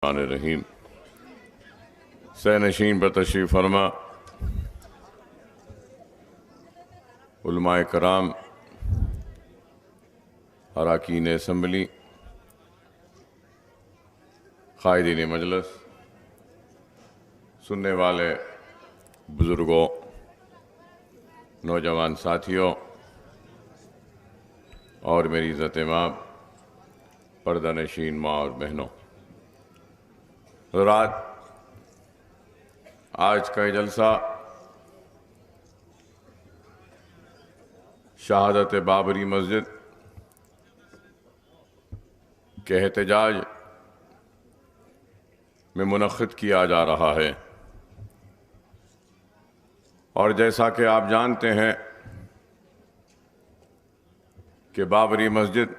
रहीम सैनशीन पर तशरीफ़ फरमा उलमाए कराम, अराकीन असम्बली, क़ायदीन मजलिस, सुनने वाले बुज़ुर्गों, नौजवान साथियों और मेरी इज़्ज़त माँ, पर्दा नशीन माँ और बहनों, रात आज का ये जलसा शहादत बाबरी मस्जिद के एहतजाज में मुनक़्क़िद किया जा रहा है। और जैसा कि आप जानते हैं कि बाबरी मस्जिद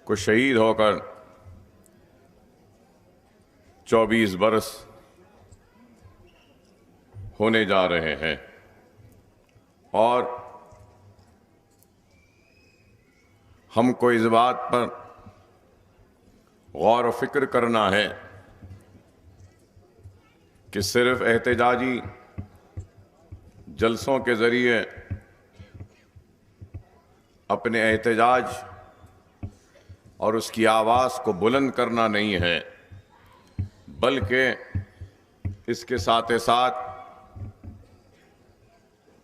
को शहीद होकर 24 बरस होने जा रहे हैं और हमको इस बात पर गौर व फिक्र करना है कि सिर्फ एहतजाजी जलसों के ज़रिए अपने एहतजाज और उसकी आवाज़ को बुलंद करना नहीं है, बल्कि इसके साथ साथ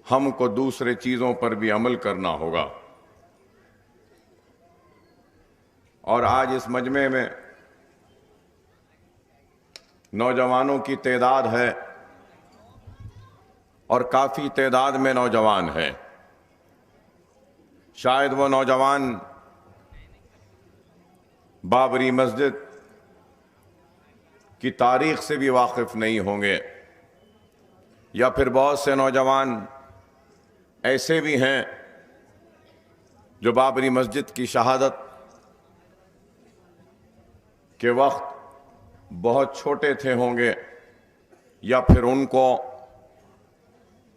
हमको दूसरे चीज़ों पर भी अमल करना होगा। और आज इस मजमे में नौजवानों की तादाद है और काफ़ी तादाद में नौजवान हैं। शायद वो नौजवान बाबरी मस्जिद की तारीख़ से भी वाकिफ़ नहीं होंगे, या फिर बहुत से नौजवान ऐसे भी हैं जो बाबरी मस्जिद की शहादत के वक्त बहुत छोटे थे होंगे, या फिर उनको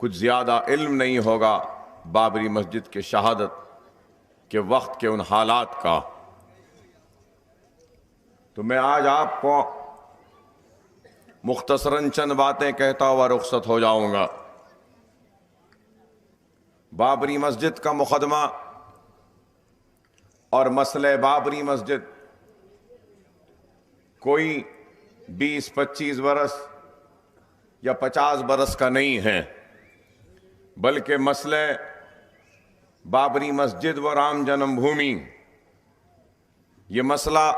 कुछ ज़्यादा इल्म नहीं होगा बाबरी मस्जिद के शहादत के वक्त के उन हालात का। तो मैं आज आपको मुख्तसरन चंद बातें कहता हुआ रुखसत हो जाऊंगा। बाबरी मस्जिद का मुकदमा और मसले बाबरी मस्जिद कोई 20-25 बरस या 50 बरस का नहीं है, बल्कि मसले बाबरी मस्जिद व राम जन्मभूमि, ये मसला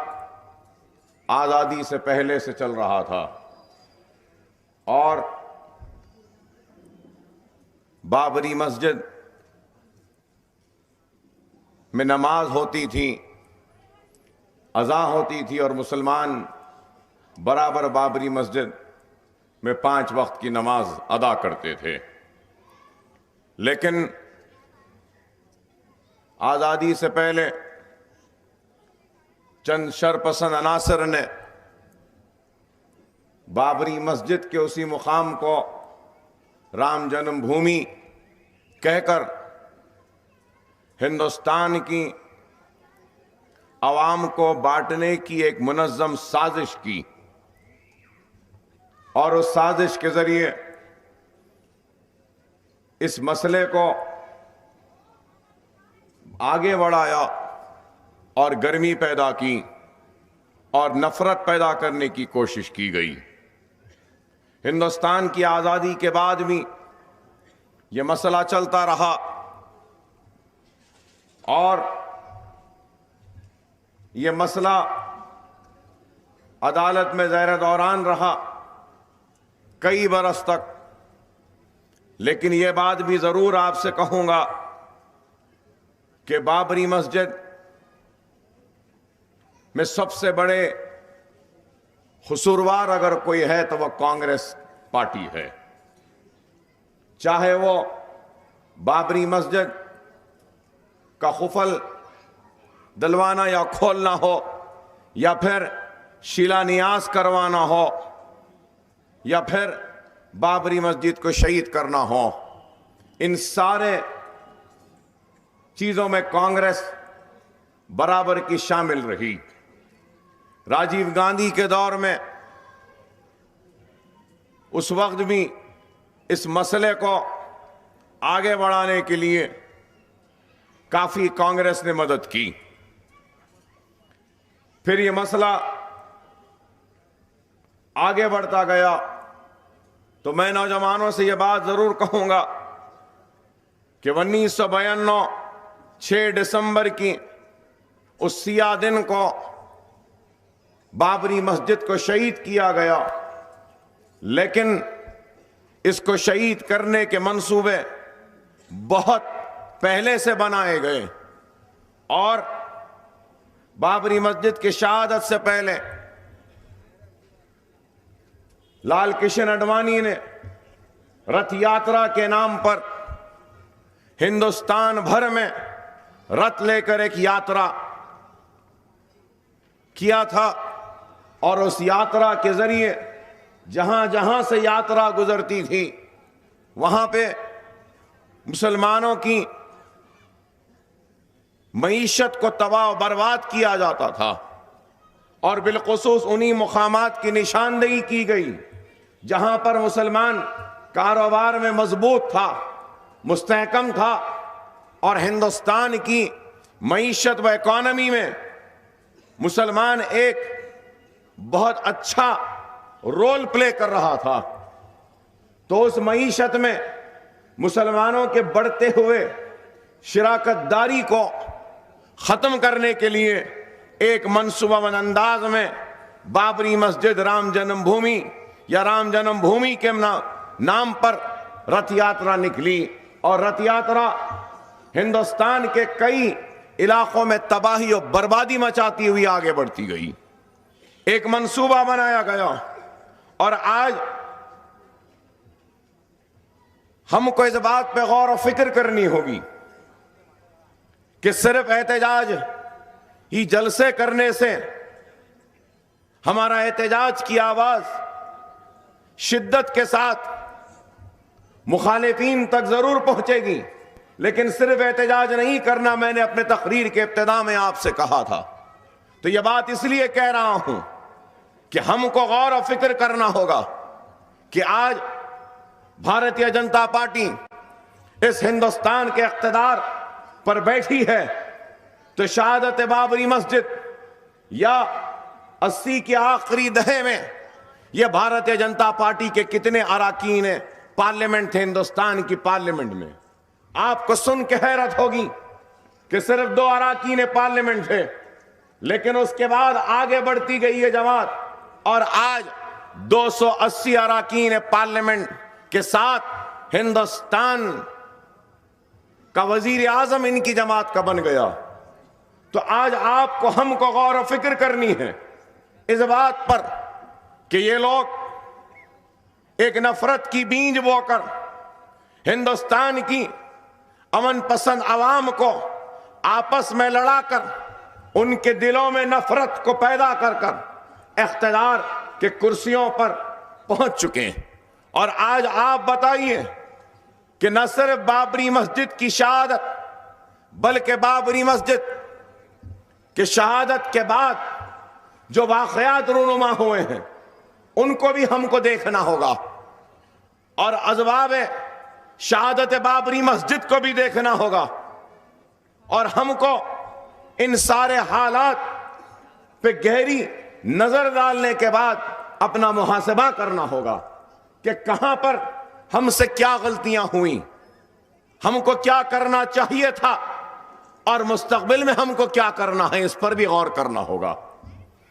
आज़ादी से पहले से चल रहा था। और बाबरी मस्जिद में नमाज होती थी, अज़ा होती थी और मुसलमान बराबर बाबरी मस्जिद में 5 वक्त की नमाज अदा करते थे। लेकिन आज़ादी से पहले चंद शरपसंद अनासर ने बाबरी मस्जिद के उसी मुकाम को राम जन्मभूमि कहकर हिंदुस्तान की अवाम को बांटने की एक मुनज़्ज़म साजिश की, और उस साजिश के जरिए इस मसले को आगे बढ़ाया और गर्मी पैदा की और नफरत पैदा करने की कोशिश की गई। हिंदुस्तान की आज़ादी के बाद भी ये मसला चलता रहा और ये मसला अदालत में ज़ैर दौरान रहा कई बरस तक। लेकिन ये बात भी ज़रूर आपसे कहूँगा कि बाबरी मस्जिद में सबसे बड़े कसूरवार अगर कोई है तो वह कांग्रेस पार्टी है। चाहे वो बाबरी मस्जिद का खुफल दिलवाना या खोलना हो, या फिर शिलान्यास करवाना हो, या फिर बाबरी मस्जिद को शहीद करना हो, इन सारे चीज़ों में कांग्रेस बराबर की शामिल रही। राजीव गांधी के दौर में उस वक्त भी इस मसले को आगे बढ़ाने के लिए काफी कांग्रेस ने मदद की। फिर ये मसला आगे बढ़ता गया तो मैं नौजवानों से यह बात जरूर कहूंगा कि 1992 6 दिसंबर की उस सियाह दिन को बाबरी मस्जिद को शहीद किया गया, लेकिन इसको शहीद करने के मंसूबे बहुत पहले से बनाए गए और बाबरी मस्जिद की शहादत से पहले लाल कृष्ण आडवाणी ने रथ यात्रा के नाम पर हिंदुस्तान भर में रथ लेकर एक यात्रा किया था और उस यात्रा के जरिए जहां जहां से यात्रा गुजरती थी वहां पे मुसलमानों की मईशत को तबाह बर्बाद किया जाता था और बिलखुसूस उन्हीं मुकामात की निशानदेही की गई जहां पर मुसलमान कारोबार में मजबूत था, मुस्तहकम था और हिंदुस्तान की मईशत व इकॉनमी में मुसलमान एक बहुत अच्छा रोल प्ले कर रहा था। तो उस मईशत में मुसलमानों के बढ़ते हुए शिराकतदारी को खत्म करने के लिए एक मंसूबाबंद अंदाज में बाबरी मस्जिद राम जन्मभूमि या राम जन्मभूमि के नाम पर रथ यात्रा निकली और रथ यात्रा हिंदुस्तान के कई इलाकों में तबाही और बर्बादी मचाती हुई आगे बढ़ती गई। एक मंसूबा बनाया गया और आज हमको इस बात पे गौर और फिक्र करनी होगी कि सिर्फ एहतजाज ही जलसे करने से हमारा एहतजाज की आवाज शिद्दत के साथ मुखालिफिन तक जरूर पहुंचेगी, लेकिन सिर्फ एहतजाज नहीं करना। मैंने अपने तकरीर के इब्तिदा में आपसे कहा था, तो यह बात इसलिए कह रहा हूं कि हमको गौर और फिक्र करना होगा कि आज भारतीय जनता पार्टी इस हिंदुस्तान के इख्तिदार पर बैठी है तो शहादत बाबरी मस्जिद या 80 के आखिरी दहे में यह भारतीय जनता पार्टी के कितने अराकीन पार्लियामेंट थे हिंदुस्तान की पार्लियामेंट में। आपको सुन के हैरत होगी कि सिर्फ 2 अराकीन पार्लियामेंट थे, लेकिन उसके बाद आगे बढ़ती गई ये जमात और आज 280 अराकीन पार्लियामेंट के साथ हिंदुस्तान का वजीर आजम इनकी जमात का बन गया। तो आज आपको हमको गौर और फिक्र करनी है इस बात पर कि ये लोग एक नफरत की बीज बोकर हिंदुस्तान की अमन पसंद आवाम को आपस में लड़ाकर उनके दिलों में नफरत को पैदा कर कर इख्तिदार के कुर्सियों पर पहुंच चुके हैं। और आज आप बताइए कि न सिर्फ बाबरी मस्जिद की शहादत बल्कि बाबरी मस्जिद की शहादत के बाद जो वाक़यात रूनुमा हुए हैं उनको भी हमको देखना होगा और अज़बाब शहादत बाबरी मस्जिद को भी देखना होगा और हमको इन सारे हालात पे गहरी नजर डालने के बाद अपना मुहासबा करना होगा कि कहां पर हमसे क्या गलतियां हुई, हमको क्या करना चाहिए था और मुस्तकबिल में हमको क्या करना है, इस पर भी गौर करना होगा।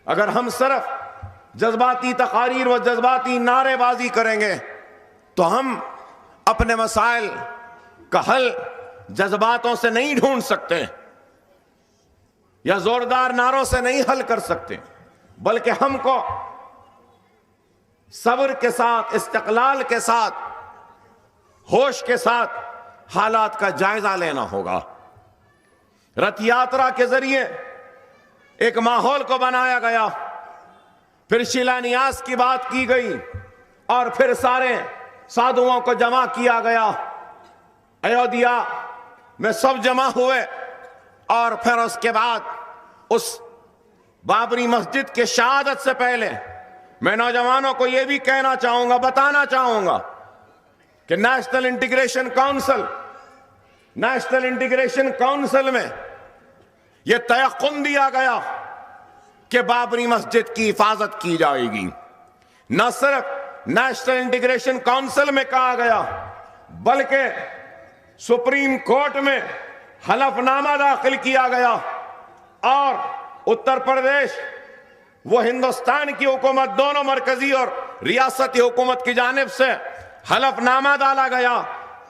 अगर हम सिर्फ जज्बाती तकारीर व जज्बाती नारेबाजी करेंगे तो हम अपने मसाइल का हल जज्बातों से नहीं ढूंढ सकते या जोरदार नारों से नहीं हल कर सकते, बल्कि हमको सब्र के साथ, इस्तिक़लाल के साथ, होश के साथ हालात का जायजा लेना होगा। रथ यात्रा के जरिए एक माहौल को बनाया गया, फिर शिलान्यास की बात की गई और फिर सारे साधुओं को जमा किया गया, अयोध्या में सब जमा हुए और फिर उसके बाद उस बाबरी मस्जिद के शहादत से पहले मैं नौजवानों को यह भी कहना चाहूंगा, बताना चाहूंगा कि नेशनल इंटीग्रेशन काउंसिल में यह तयक़ुन दिया गया कि बाबरी मस्जिद की हिफाजत की जाएगी। न सिर्फ नेशनल इंटीग्रेशन काउंसिल में कहा गया, बल्कि सुप्रीम कोर्ट में हलफनामा दाखिल किया गया और उत्तर प्रदेश वो हिंदुस्तान की हुकूमत, दोनों मरकजी और रियासती हुकूमत की जानिब से हलफनामा डाला गया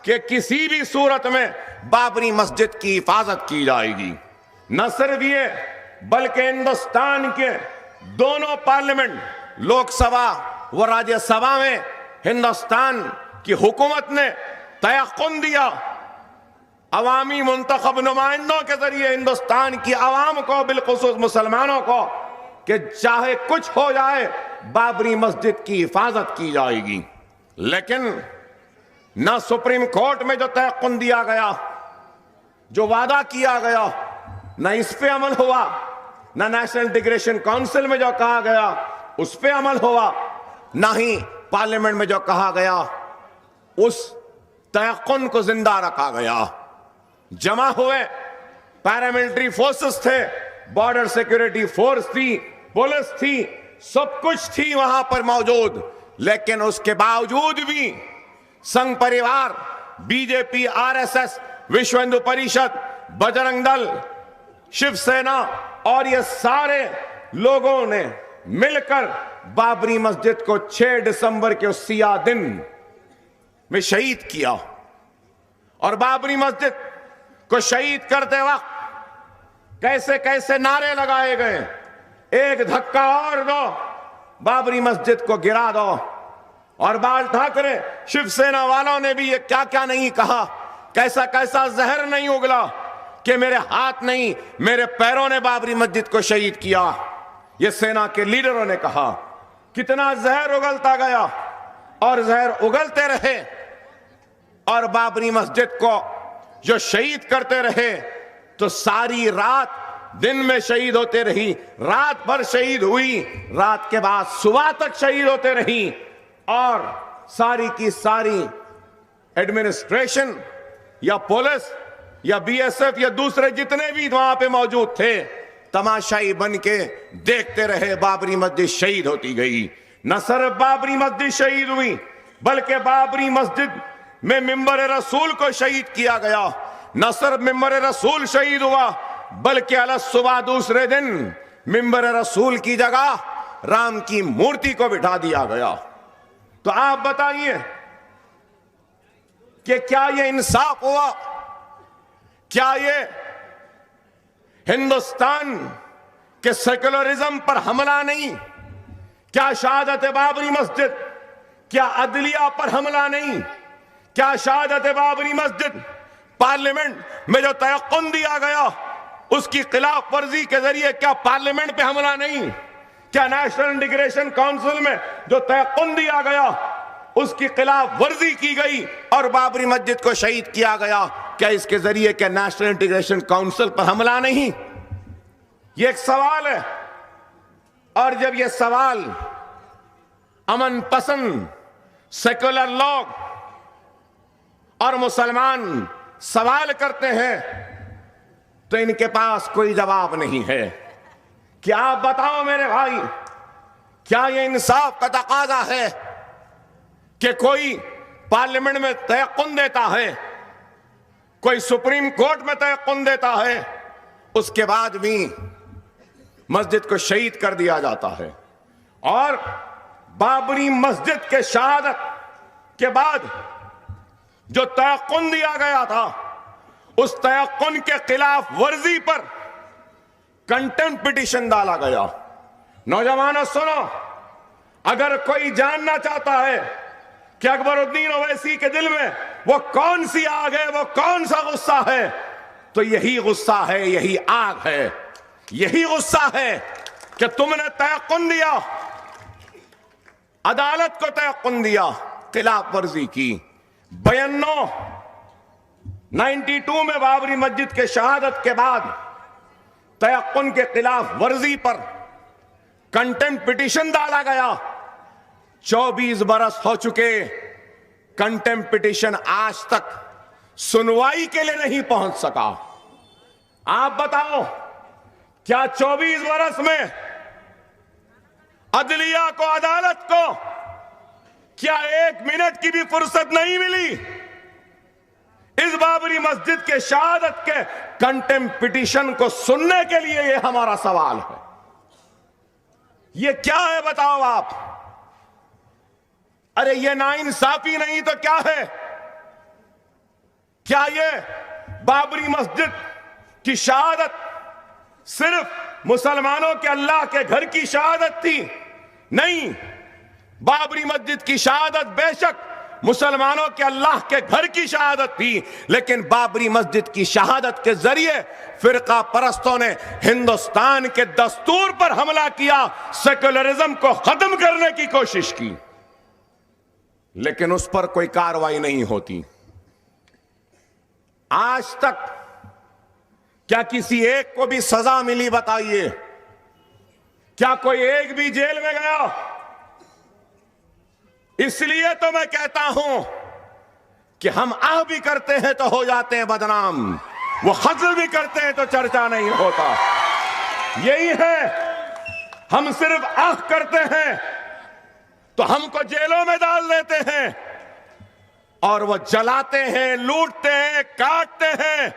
कि किसी भी सूरत में बाबरी मस्जिद की हिफाजत की जाएगी। न सिर्फ ये, बल्कि हिंदुस्तान के दोनों पार्लियामेंट, लोकसभा व राज्यसभा में हिंदुस्तान की हुकूमत ने तयक़ुन दिया अवामी मुंतखब नुमाइंदों के जरिए हिंदुस्तान की आवाम को, बिलखुसूस मुसलमानों को, कि चाहे कुछ हो जाए बाबरी मस्जिद की हिफाजत की जाएगी। लेकिन ना सुप्रीम कोर्ट में जो तयक़ुन दिया गया, जो वादा किया गया, ना इस पे अमल हुआ, ना नेशनल इंटीग्रेशन काउंसिल में जो कहा गया उस पे अमल हुआ, ना ही पार्लियामेंट में जो कहा गया उस तयक़ुन को जिंदा रखा गया। जमा हुए पैरामिलिट्री फोर्सेस थे, बॉर्डर सिक्योरिटी फोर्स थी, पुलिस थी, सब कुछ थी वहां पर मौजूद, लेकिन उसके बावजूद भी संघ परिवार, बीजेपी, आरएसएस, विश्व हिंदू परिषद, बजरंग दल, शिवसेना और ये सारे लोगों ने मिलकर बाबरी मस्जिद को 6 दिसंबर के उस सियाह दिन में शहीद किया। और बाबरी मस्जिद को शहीद करते वक्त कैसे कैसे नारे लगाए गए, एक धक्का और दो, बाबरी मस्जिद को गिरा दो। और बाल ठाकरे, शिवसेना वालों ने भी ये क्या क्या नहीं कहा, कैसा कैसा जहर नहीं उगला कि मेरे हाथ नहीं, मेरे पैरों ने बाबरी मस्जिद को शहीद किया। ये सेना के लीडरों ने कहा। कितना जहर उगलता गया और जहर उगलते रहे और बाबरी मस्जिद को जो शहीद करते रहे तो सारी रात दिन में शहीद होते रही, रात भर शहीद हुई, रात के बाद सुबह तक शहीद होते रही। और सारी की सारी एडमिनिस्ट्रेशन या पुलिस या बीएसएफ या दूसरे जितने भी वहां पे मौजूद थे, तमाशाई बन के देखते रहे बाबरी मस्जिद शहीद होती गई। न सिर्फ बाबरी मस्जिद शहीद हुई, बल्कि बाबरी मस्जिद में मिंबर रसूल को शहीद किया गया। न सिर्फ मिंबर रसूल शहीद हुआ, बल्कि अलग सुबह दूसरे दिन मिंबर रसूल की जगह राम की मूर्ति को बिठा दिया गया। तो आप बताइए कि क्या ये इंसाफ हुआ? क्या ये हिंदुस्तान के सेकुलरिज्म पर हमला नहीं? क्या शहादत बाबरी मस्जिद, क्या अदलिया पर हमला नहीं? क्या शहादत बाबरी मस्जिद पार्लियामेंट में जो तयक़ुन दिया गया उसकी खिलाफ वर्जी के जरिए क्या पार्लियामेंट पे हमला नहीं? क्या नेशनल इंटीग्रेशन काउंसिल में जो तयक़ुन दिया गया उसकी खिलाफ वर्जी की गई और बाबरी मस्जिद को शहीद किया गया, क्या इसके जरिए क्या नेशनल इंटीग्रेशन काउंसिल पर हमला नहीं? ये एक सवाल है। और जब ये सवाल अमन पसंद सेकुलर लोग और मुसलमान सवाल करते हैं तो इनके पास कोई जवाब नहीं है। क्या आप बताओ मेरे भाई, क्या ये इंसाफ का तकाजा है कि कोई पार्लियामेंट में तयक़ुन देता है, कोई सुप्रीम कोर्ट में तयक़ुन देता है, उसके बाद भी मस्जिद को शहीद कर दिया जाता है? और बाबरी मस्जिद के शहादत के बाद जो तयक़ुन दिया गया था उस तयक़ुन के खिलाफ वर्जी पर कंटेम्प्ट पिटीशन डाला गया। नौजवानों सुनो, अगर कोई जानना चाहता है कि अकबरुद्दीन ओवैसी के दिल में वो कौन सी आग है, वो कौन सा गुस्सा है, तो यही गुस्सा है, यही आग है, यही गुस्सा है कि तुमने तयक़ुन दिया, अदालत को तयक़ुन दिया, खिलाफ वर्जी की। 92 में बाबरी मस्जिद के शहादत के बाद तयक़ुन के खिलाफ वर्जी पर कंटेम्प्ट पिटीशन डाला गया। 24 बरस हो चुके, कंटेम्प्ट पिटीशन आज तक सुनवाई के लिए नहीं पहुंच सका। आप बताओ, क्या 24 बरस में अदलिया को, अदालत को क्या 1 मिनट की भी फुर्सत नहीं मिली इस बाबरी मस्जिद के शहादत के कंटेम्प्ट पिटीशन को सुनने के लिए? यह हमारा सवाल है। यह क्या है बताओ आप? अरे यह नाइंसाफी नहीं तो क्या है? क्या यह बाबरी मस्जिद की शहादत सिर्फ मुसलमानों के अल्लाह के घर की शहादत थी? नहीं, बाबरी मस्जिद की शहादत बेशक मुसलमानों के अल्लाह के घर की शहादत थी, लेकिन बाबरी मस्जिद की शहादत के जरिए फिरका परस्तों ने हिंदुस्तान के दस्तूर पर हमला किया, सेक्युलरिज्म को खत्म करने की कोशिश की, लेकिन उस पर कोई कार्रवाई नहीं होती। आज तक क्या किसी एक को भी सजा मिली बताइए? क्या कोई एक भी जेल में गया? इसलिए तो मैं कहता हूं कि हम आह भी करते हैं तो हो जाते हैं बदनाम, वो खज्ल भी करते हैं तो चर्चा नहीं होता। यही है, हम सिर्फ आह करते हैं तो हमको जेलों में डाल देते हैं, और वो जलाते हैं, लूटते हैं, काटते हैं,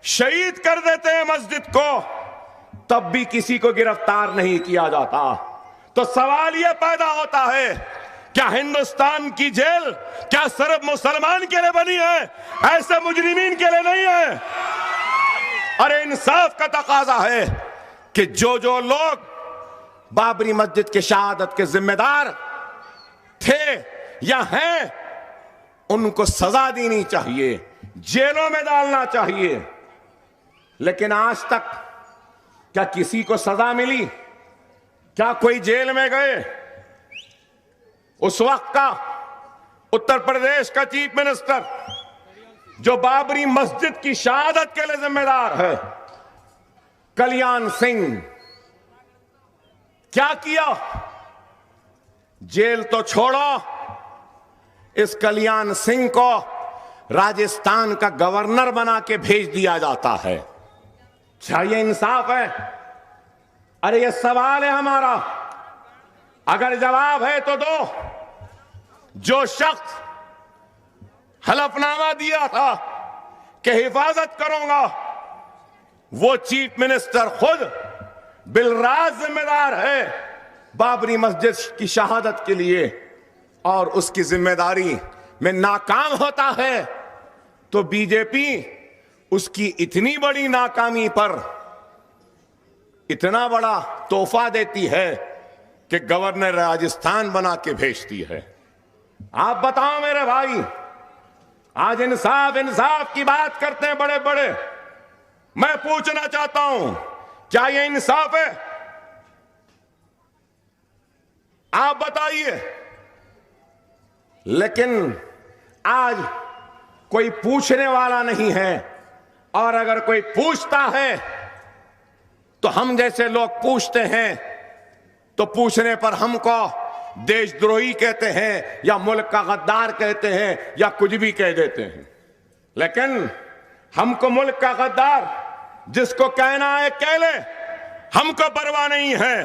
शहीद कर देते हैं मस्जिद को, तब भी किसी को गिरफ्तार नहीं किया जाता। तो सवाल यह पैदा होता है, क्या हिंदुस्तान की जेल क्या सिर्फ मुसलमान के लिए बनी है? ऐसे मुजरिमीन के लिए नहीं है। अरे इंसाफ का तकाजा है कि जो जो लोग बाबरी मस्जिद के शहादत के जिम्मेदार थे या हैं, उनको सजा देनी चाहिए, जेलों में डालना चाहिए। लेकिन आज तक क्या किसी को सजा मिली? क्या कोई जेल में गए? उस वक्त का उत्तर प्रदेश का चीफ मिनिस्टर, जो बाबरी मस्जिद की शहादत के लिए जिम्मेदार है, कल्याण सिंह, क्या किया? जेल तो छोड़ो, इस कल्याण सिंह को राजस्थान का गवर्नर बना के भेज दिया जाता है। क्या ये इंसाफ है? अरे ये सवाल है हमारा, अगर जवाब है तो दो। जो शख्स हलफनामा दिया था कि हिफाजत करूंगा, वो चीफ मिनिस्टर खुद बिलराज जिम्मेदार है बाबरी मस्जिद की शहादत के लिए, और उसकी जिम्मेदारी में नाकाम होता है तो बीजेपी उसकी इतनी बड़ी नाकामी पर इतना बड़ा तोहफा देती है कि गवर्नर राजस्थान बना के भेजती है। आप बताओ मेरे भाई, आज इंसाफ इंसाफ की बात करते हैं बड़े बड़े, मैं पूछना चाहता हूं, क्या यह इंसाफ है? आप बताइए। लेकिन आज कोई पूछने वाला नहीं है, और अगर कोई पूछता है तो हम जैसे लोग पूछते हैं तो पूछने पर हमको देशद्रोही कहते हैं या मुल्क का गद्दार कहते हैं या कुछ भी कह देते हैं। लेकिन हमको मुल्क का गद्दार जिसको कहना है कह ले, हमको परवाह नहीं है।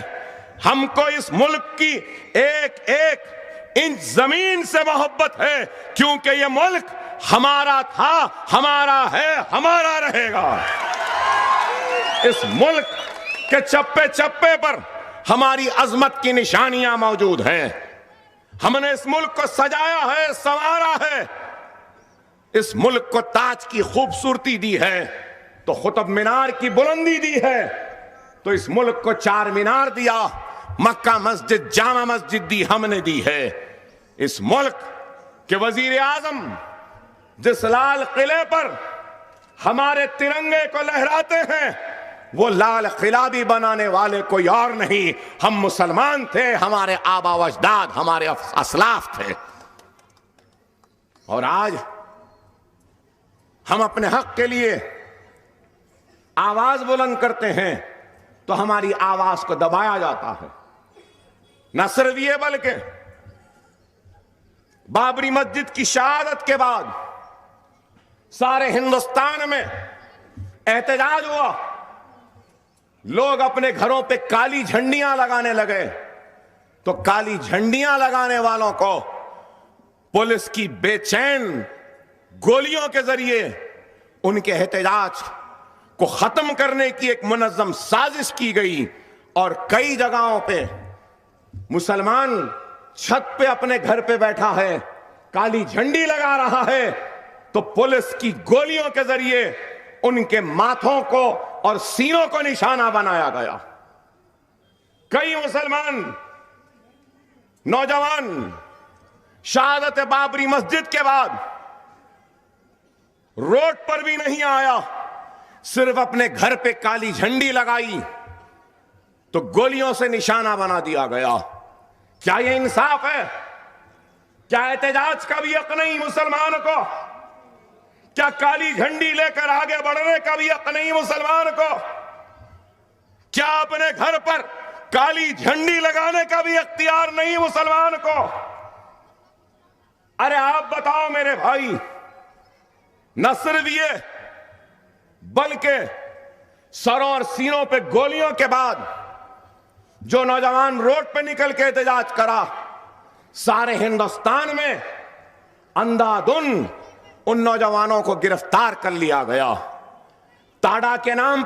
हमको इस मुल्क की एक एक इंच जमीन से मोहब्बत है, क्योंकि ये मुल्क हमारा था, हमारा है, हमारा रहेगा। इस मुल्क के चप्पे चप्पे पर हमारी अजमत की निशानियां मौजूद हैं। हमने इस मुल्क को सजाया है, संवारा है, इस मुल्क को ताज की खूबसूरती दी है, तो कुतुब मीनार की बुलंदी दी है, तो इस मुल्क को चार मीनार दिया, मक्का मस्जिद, जामा मस्जिद दी, हमने दी है। इस मुल्क के वजीर आजम जिस लाल किले पर हमारे तिरंगे को लहराते हैं, वो लाल किला भी बनाने वाले कोई और नहीं, हम मुसलमान थे, हमारे आबा व अजदाद, हमारे असलाफ थे। और आज हम अपने हक के लिए आवाज बुलंद करते हैं तो हमारी आवाज को दबाया जाता है। न सिर्फ ये बल्कि बाबरी मस्जिद की शहादत के बाद सारे हिंदुस्तान में एहतजाज हुआ, लोग अपने घरों पे काली झंडियां लगाने लगे। तो काली झंडियां लगाने वालों को पुलिस की बेचैन गोलियों के जरिए उनके एहतजाज को खत्म करने की एक मुनज़्ज़म साजिश की गई और कई जगहों पे मुसलमान छत पे अपने घर पे बैठा है, काली झंडी लगा रहा है, तो पुलिस की गोलियों के जरिए उनके माथों को और सीनों को निशाना बनाया गया। कई मुसलमान नौजवान शहादत बाबरी मस्जिद के बाद रोड पर भी नहीं आया, सिर्फ अपने घर पे काली झंडी लगाई तो गोलियों से निशाना बना दिया गया। क्या यह इंसाफ है? क्या एहतजाज का भी हक नहीं मुसलमान को? क्या काली झंडी लेकर आगे बढ़ने का भी हक नहीं मुसलमान को? क्या अपने घर पर काली झंडी लगाने का भी इख्तियार नहीं मुसलमान को? अरे आप बताओ मेरे भाई, न सिर्फ ये बल्कि सरों और सीनों पे गोलियों के बाद जो नौजवान रोड पे निकल के एहतजाज करा, सारे हिंदुस्तान में अंधाधुंध उन नौजवानों को गिरफ्तार कर लिया गया। ताड़ा के नाम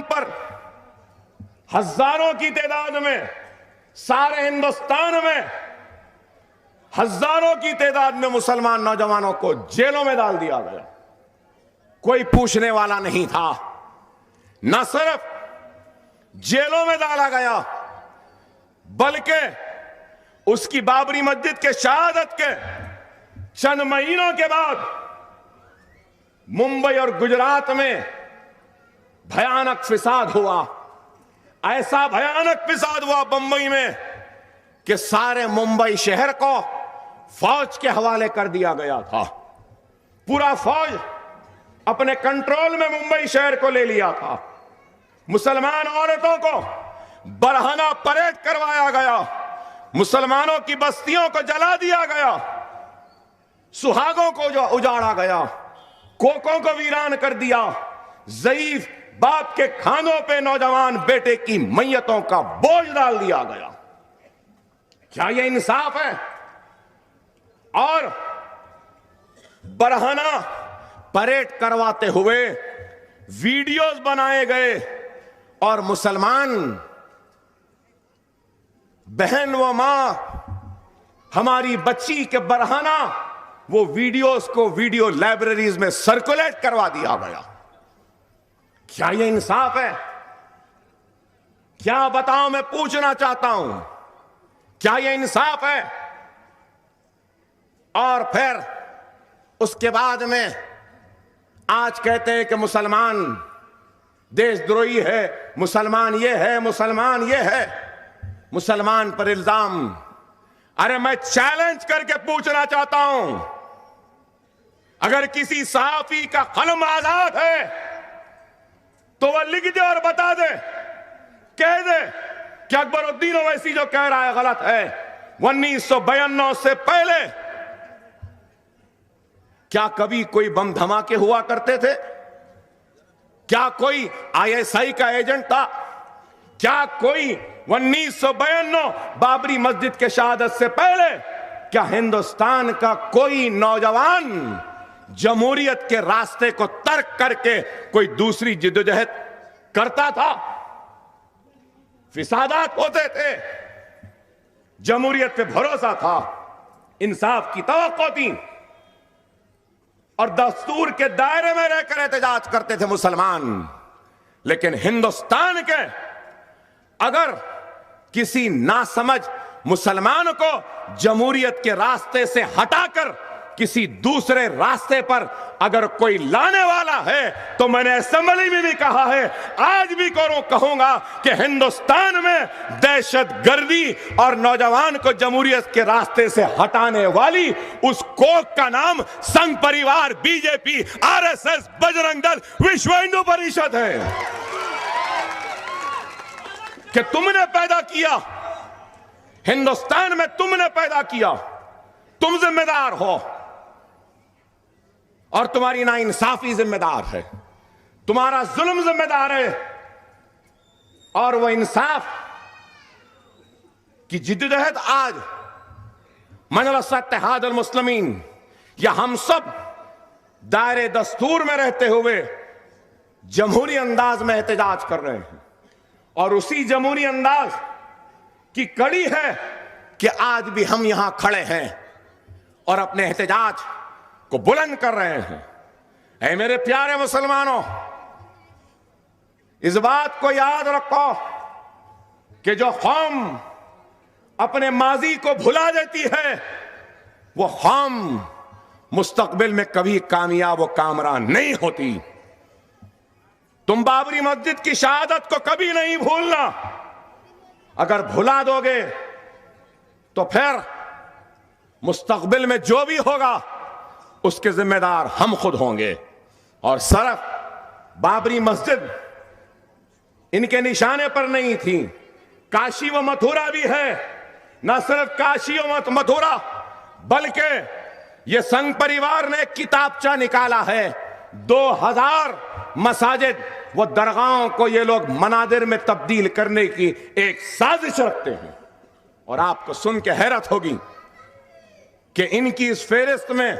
पर हजारों की तादाद में, सारे हिंदुस्तान में हजारों की तादाद में मुसलमान नौजवानों को जेलों में डाल दिया गया। कोई पूछने वाला नहीं था। न सिर्फ जेलों में डाला गया बल्कि उसकी बाबरी मस्जिद के शहादत के चंद महीनों के बाद मुंबई और गुजरात में भयानक फिसाद हुआ। ऐसा भयानक फिसाद हुआ मुंबई में कि सारे मुंबई शहर को फौज के हवाले कर दिया गया था। पूरा फौज अपने कंट्रोल में मुंबई शहर को ले लिया था। मुसलमान औरतों को बरहाना परेड करवाया गया, मुसलमानों की बस्तियों को जला दिया गया, सुहागों को जो उजाड़ा गया, कोकों को वीरान कर दिया, ज़ईफ बाप के खानों पे नौजवान बेटे की मैयतों का बोझ डाल दिया गया। क्या यह इंसाफ है? और बरहाना परेड करवाते हुए वीडियोस बनाए गए और मुसलमान बहन व मां हमारी बच्ची के बरहाना वो वीडियोस को वीडियो लाइब्रेरीज में सर्कुलेट करवा दिया गया। क्या यह इंसाफ है? क्या बताओ, मैं पूछना चाहता हूं, क्या यह इंसाफ है? और फिर उसके बाद में आज कहते हैं कि मुसलमान देशद्रोही है, मुसलमान ये है, मुसलमान ये है, मुसलमान पर इल्जाम। अरे मैं चैलेंज करके पूछना चाहता हूं, अगर किसी सहाफी का कलम आजाद है तो वह लिख दे और बता दे, कह दे कि अकबरुद्दीन ओवैसी जो कह रहा है गलत है। 1992 से पहले क्या कभी कोई बम धमाके हुआ करते थे? क्या कोई आईएसआई का एजेंट था? क्या कोई 1992 बाबरी मस्जिद के शहादत से पहले क्या हिंदुस्तान का कोई नौजवान जमहूरियत के रास्ते को तर्क करके कोई दूसरी जिद्दोजहद करता था? फिसादात होते थे, जमहूरियत पे भरोसा था, इंसाफ की तवक्को थी और दस्तूर के दायरे में रहकर एहतजाज करते थे मुसलमान। लेकिन हिंदुस्तान के अगर किसी नासमझ मुसलमान को जमहूरियत के रास्ते से हटाकर किसी दूसरे रास्ते पर अगर कोई लाने वाला है, तो मैंने असेंबली में भी कहा है, आज भी कहूंगा कि हिंदुस्तान में दहशतगर्दी और नौजवान को जमहूरियत के रास्ते से हटाने वाली उस कोक का नाम संघ परिवार, बीजेपी, आरएसएस, बजरंग दल, विश्व हिंदू परिषद है। कि तुमने पैदा किया, हिंदुस्तान में तुमने पैदा किया, तुम जिम्मेदार हो और तुम्हारी नाइंसाफी जिम्मेदार है, तुम्हारा जुल्म जिम्मेदार है। और वो इंसाफ की जिद्दोजहद आज मजलिस इत्तेहाद अल मुस्लिमीन या हम सब दायरे दस्तूर में रहते हुए जमहूरी अंदाज में एहतजाज कर रहे हैं। और उसी जमहूरी अंदाज की कड़ी है कि आज भी हम यहां खड़े हैं और अपने एहतजाज को बुलंद कर रहे हैं। ऐ मेरे प्यारे मुसलमानों, इस बात को याद रखो कि जो कौम अपने माजी को भुला देती है वो कौम मुस्तकबिल में कभी कामयाब व कामरान नहीं होती। तुम बाबरी मस्जिद की शहादत को कभी नहीं भूलना। अगर भुला दोगे तो फिर मुस्तकबिल में जो भी होगा उसके जिम्मेदार हम खुद होंगे। और सिर्फ बाबरी मस्जिद इनके निशाने पर नहीं थी, काशी व मथुरा भी है। न सिर्फ काशी व मथुरा बल्कि ये संघ परिवार ने एक किताबचा निकाला है, 2000 मसाजिद व दरगाहों को ये लोग मनादिर में तब्दील करने की एक साजिश रखते हैं। और आपको सुन के हैरत होगी कि इनकी इस फेरिस्त में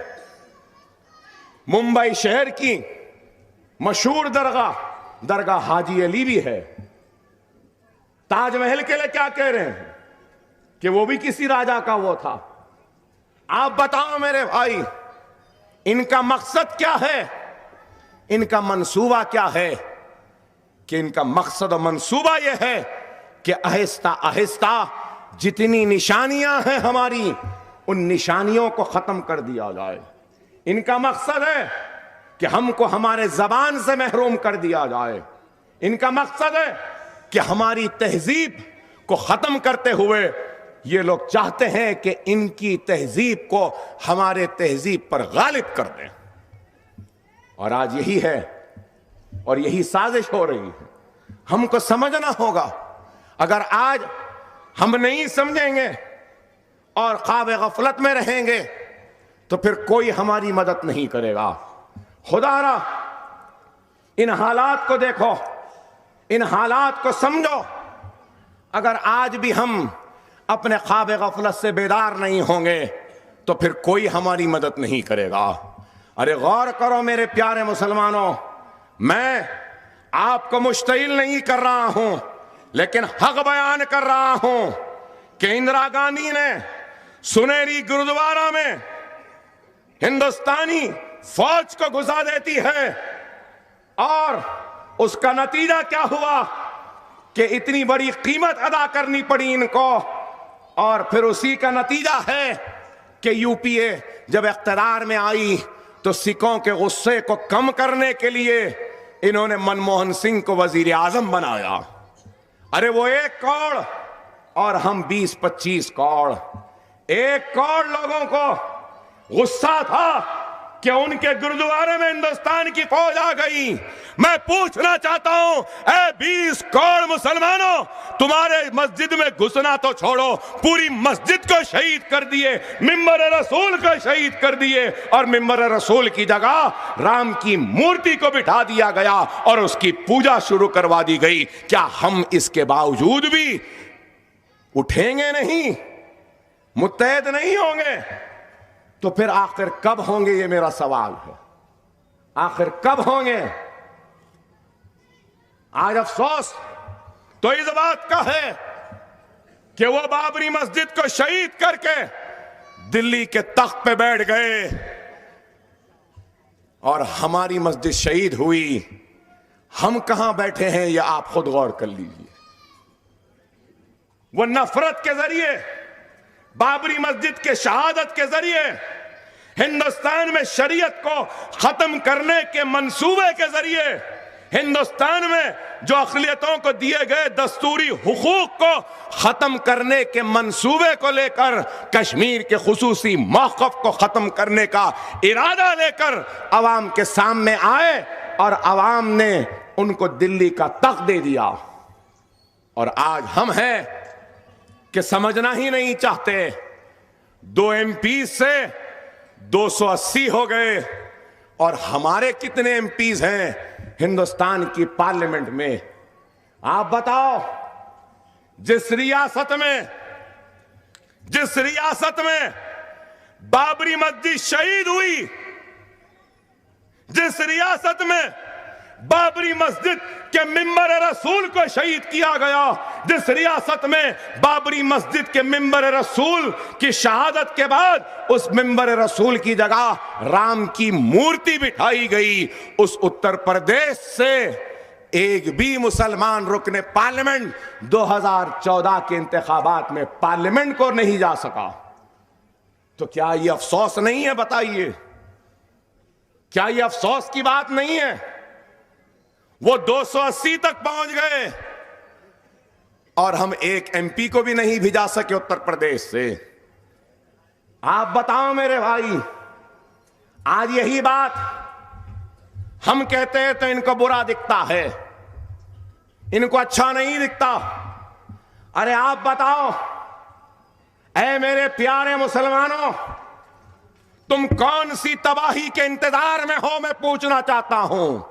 मुंबई शहर की मशहूर दरगाह हाजी अली भी है। ताजमहल के लिए क्या कह रहे हैं कि वो भी किसी राजा का वो था। आप बताओ मेरे भाई, इनका मकसद क्या है, इनका मंसूबा क्या है? कि इनका मकसद और मंसूबा यह है कि आहिस्ता आहिस्ता जितनी निशानियां हैं हमारी, उन निशानियों को खत्म कर दिया जाए। इनका मकसद है कि हमको हमारे जबान से महरूम कर दिया जाए। इनका मकसद है कि हमारी तहजीब को खत्म करते हुए ये लोग चाहते हैं कि इनकी तहजीब को हमारे तहजीब पर गालिब कर दें। और आज यही है और यही साजिश हो रही है। हमको समझना होगा। अगर आज हम नहीं समझेंगे और ख्वाब गफलत में रहेंगे तो फिर कोई हमारी मदद नहीं करेगा। खुदारा इन हालात को देखो, इन हालात को समझो। अगर आज भी हम अपने ख्वाब गफलत से बेदार नहीं होंगे तो फिर कोई हमारी मदद नहीं करेगा। अरे गौर करो मेरे प्यारे मुसलमानों, मैं आपको मुश्तिल नहीं कर रहा हूं, लेकिन हक बयान कर रहा हूं कि इंदिरा गांधी ने सुनहरी गुरुद्वारा में हिंदुस्तानी फौज को घुसा देती है और उसका नतीजा क्या हुआ कि इतनी बड़ी कीमत अदा करनी पड़ी इनको। और फिर उसी का नतीजा है कि यूपीए जब इख्तियार में आई तो सिखों के गुस्से को कम करने के लिए इन्होंने मनमोहन सिंह को वजीर आजम बनाया। अरे वो 1 करोड़ और हम 20-25 करोड़, 1 करोड़ लोगों को गुस्सा था कि उनके गुरुद्वारे में हिंदुस्तान की फौज आ गई। मैं पूछना चाहता हूं, ए 20 करोड़ मुसलमानों, तुम्हारे मस्जिद में घुसना तो छोड़ो, पूरी मस्जिद को शहीद कर दिए, मिंबर रसूल को शहीद कर दिए और मिंबर रसूल की जगह राम की मूर्ति को बिठा दिया गया और उसकी पूजा शुरू करवा दी गई। क्या हम इसके बावजूद भी उठेंगे नहीं, मुत्तहद नहीं होंगे? तो फिर आखिर कब होंगे, ये मेरा सवाल है। आखिर कब होंगे? आज अफसोस तो इस बात का है कि वो बाबरी मस्जिद को शहीद करके दिल्ली के तख्त पे बैठ गए और हमारी मस्जिद शहीद हुई। हम कहां बैठे हैं ये आप खुद गौर कर लीजिए। वो नफरत के जरिए, बाबरी मस्जिद के शहादत के जरिए, हिंदुस्तान में शरीयत को खत्म करने के मंसूबे के जरिए, हिंदुस्तान में जो अक़लियतों को दिए गए दस्तूरी हुकूक को खत्म करने के मंसूबे को लेकर, कश्मीर के खुसूसी मौक़िफ़ को खत्म करने का इरादा लेकर अवाम के सामने आए और अवाम ने उनको दिल्ली का तख्त दे दिया। और आज हम हैं कि समझना ही नहीं चाहते। 2 MP से 280 हो गए, और हमारे कितने MPs हैं हिंदुस्तान की पार्लियामेंट में? आप बताओ। जिस रियासत में बाबरी मस्जिद शहीद हुई, जिस रियासत में बाबरी मस्जिद के मिंबर रसूल को शहीद किया गया, जिस रियासत में बाबरी मस्जिद के मिंबर रसूल की शहादत के बाद उस मिंबर रसूल की जगह राम की मूर्ति बिठाई गई, उस उत्तर प्रदेश से एक भी मुसलमान रुकने पार्लियामेंट 2014 के इंतखाबात में पार्लियामेंट को नहीं जा सका। तो क्या ये अफसोस नहीं है? बताइए, क्या ये अफसोस की बात नहीं है? वो 280 तक पहुंच गए और हम एक MP को भी नहीं भिजा सके उत्तर प्रदेश से। आप बताओ मेरे भाई, आज यही बात हम कहते हैं तो इनको बुरा दिखता है, इनको अच्छा नहीं दिखता। अरे आप बताओ, ऐ मेरे प्यारे मुसलमानों, तुम कौन सी तबाही के इंतजार में हो? मैं पूछना चाहता हूं।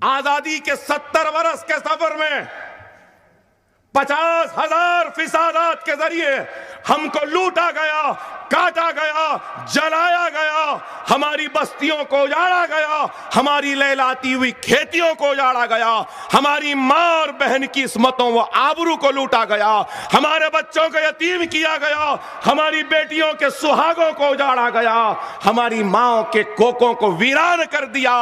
आजादी के 70 वर्ष के सफर में 50,000 फिसादात के जरिए हमको लूटा गया, काटा गया, जलाया गया, हमारी बस्तियों को उजाड़ा गया, हमारी लहलाती हुई खेतियों को उजाड़ा गया, हमारी मां और बहन की इस्मतों व आबरू को लूटा गया, हमारे बच्चों को यतीम किया गया, हमारी बेटियों के सुहागों को उजाड़ा गया, हमारी माओ के कोकों को वीरान कर दिया,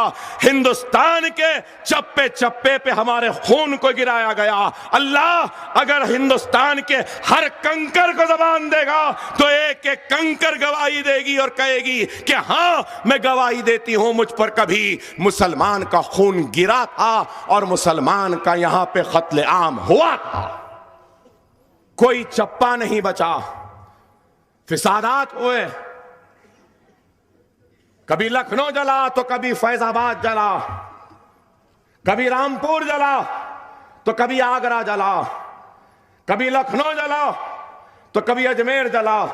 हिंदुस्तान के चप्पे चप्पे पे हमारे खून को गिराया गया। अल्लाह अगर हिंदुस्तान के हर कंकर को जबान देगा तो एक एक कंकर गवाही देगी और कहेगी कि हां, मैं गवाही देती हूं, मुझ पर कभी मुसलमान का खून गिरा था और मुसलमान का यहां पे कत्ले आम हुआ था। कोई चप्पा नहीं बचा, फिसादात हुए। कभी लखनऊ जला तो कभी फैजाबाद जला, कभी रामपुर जला तो कभी आगरा जला, कभी लखनऊ जला तो कभी अजमेर जला,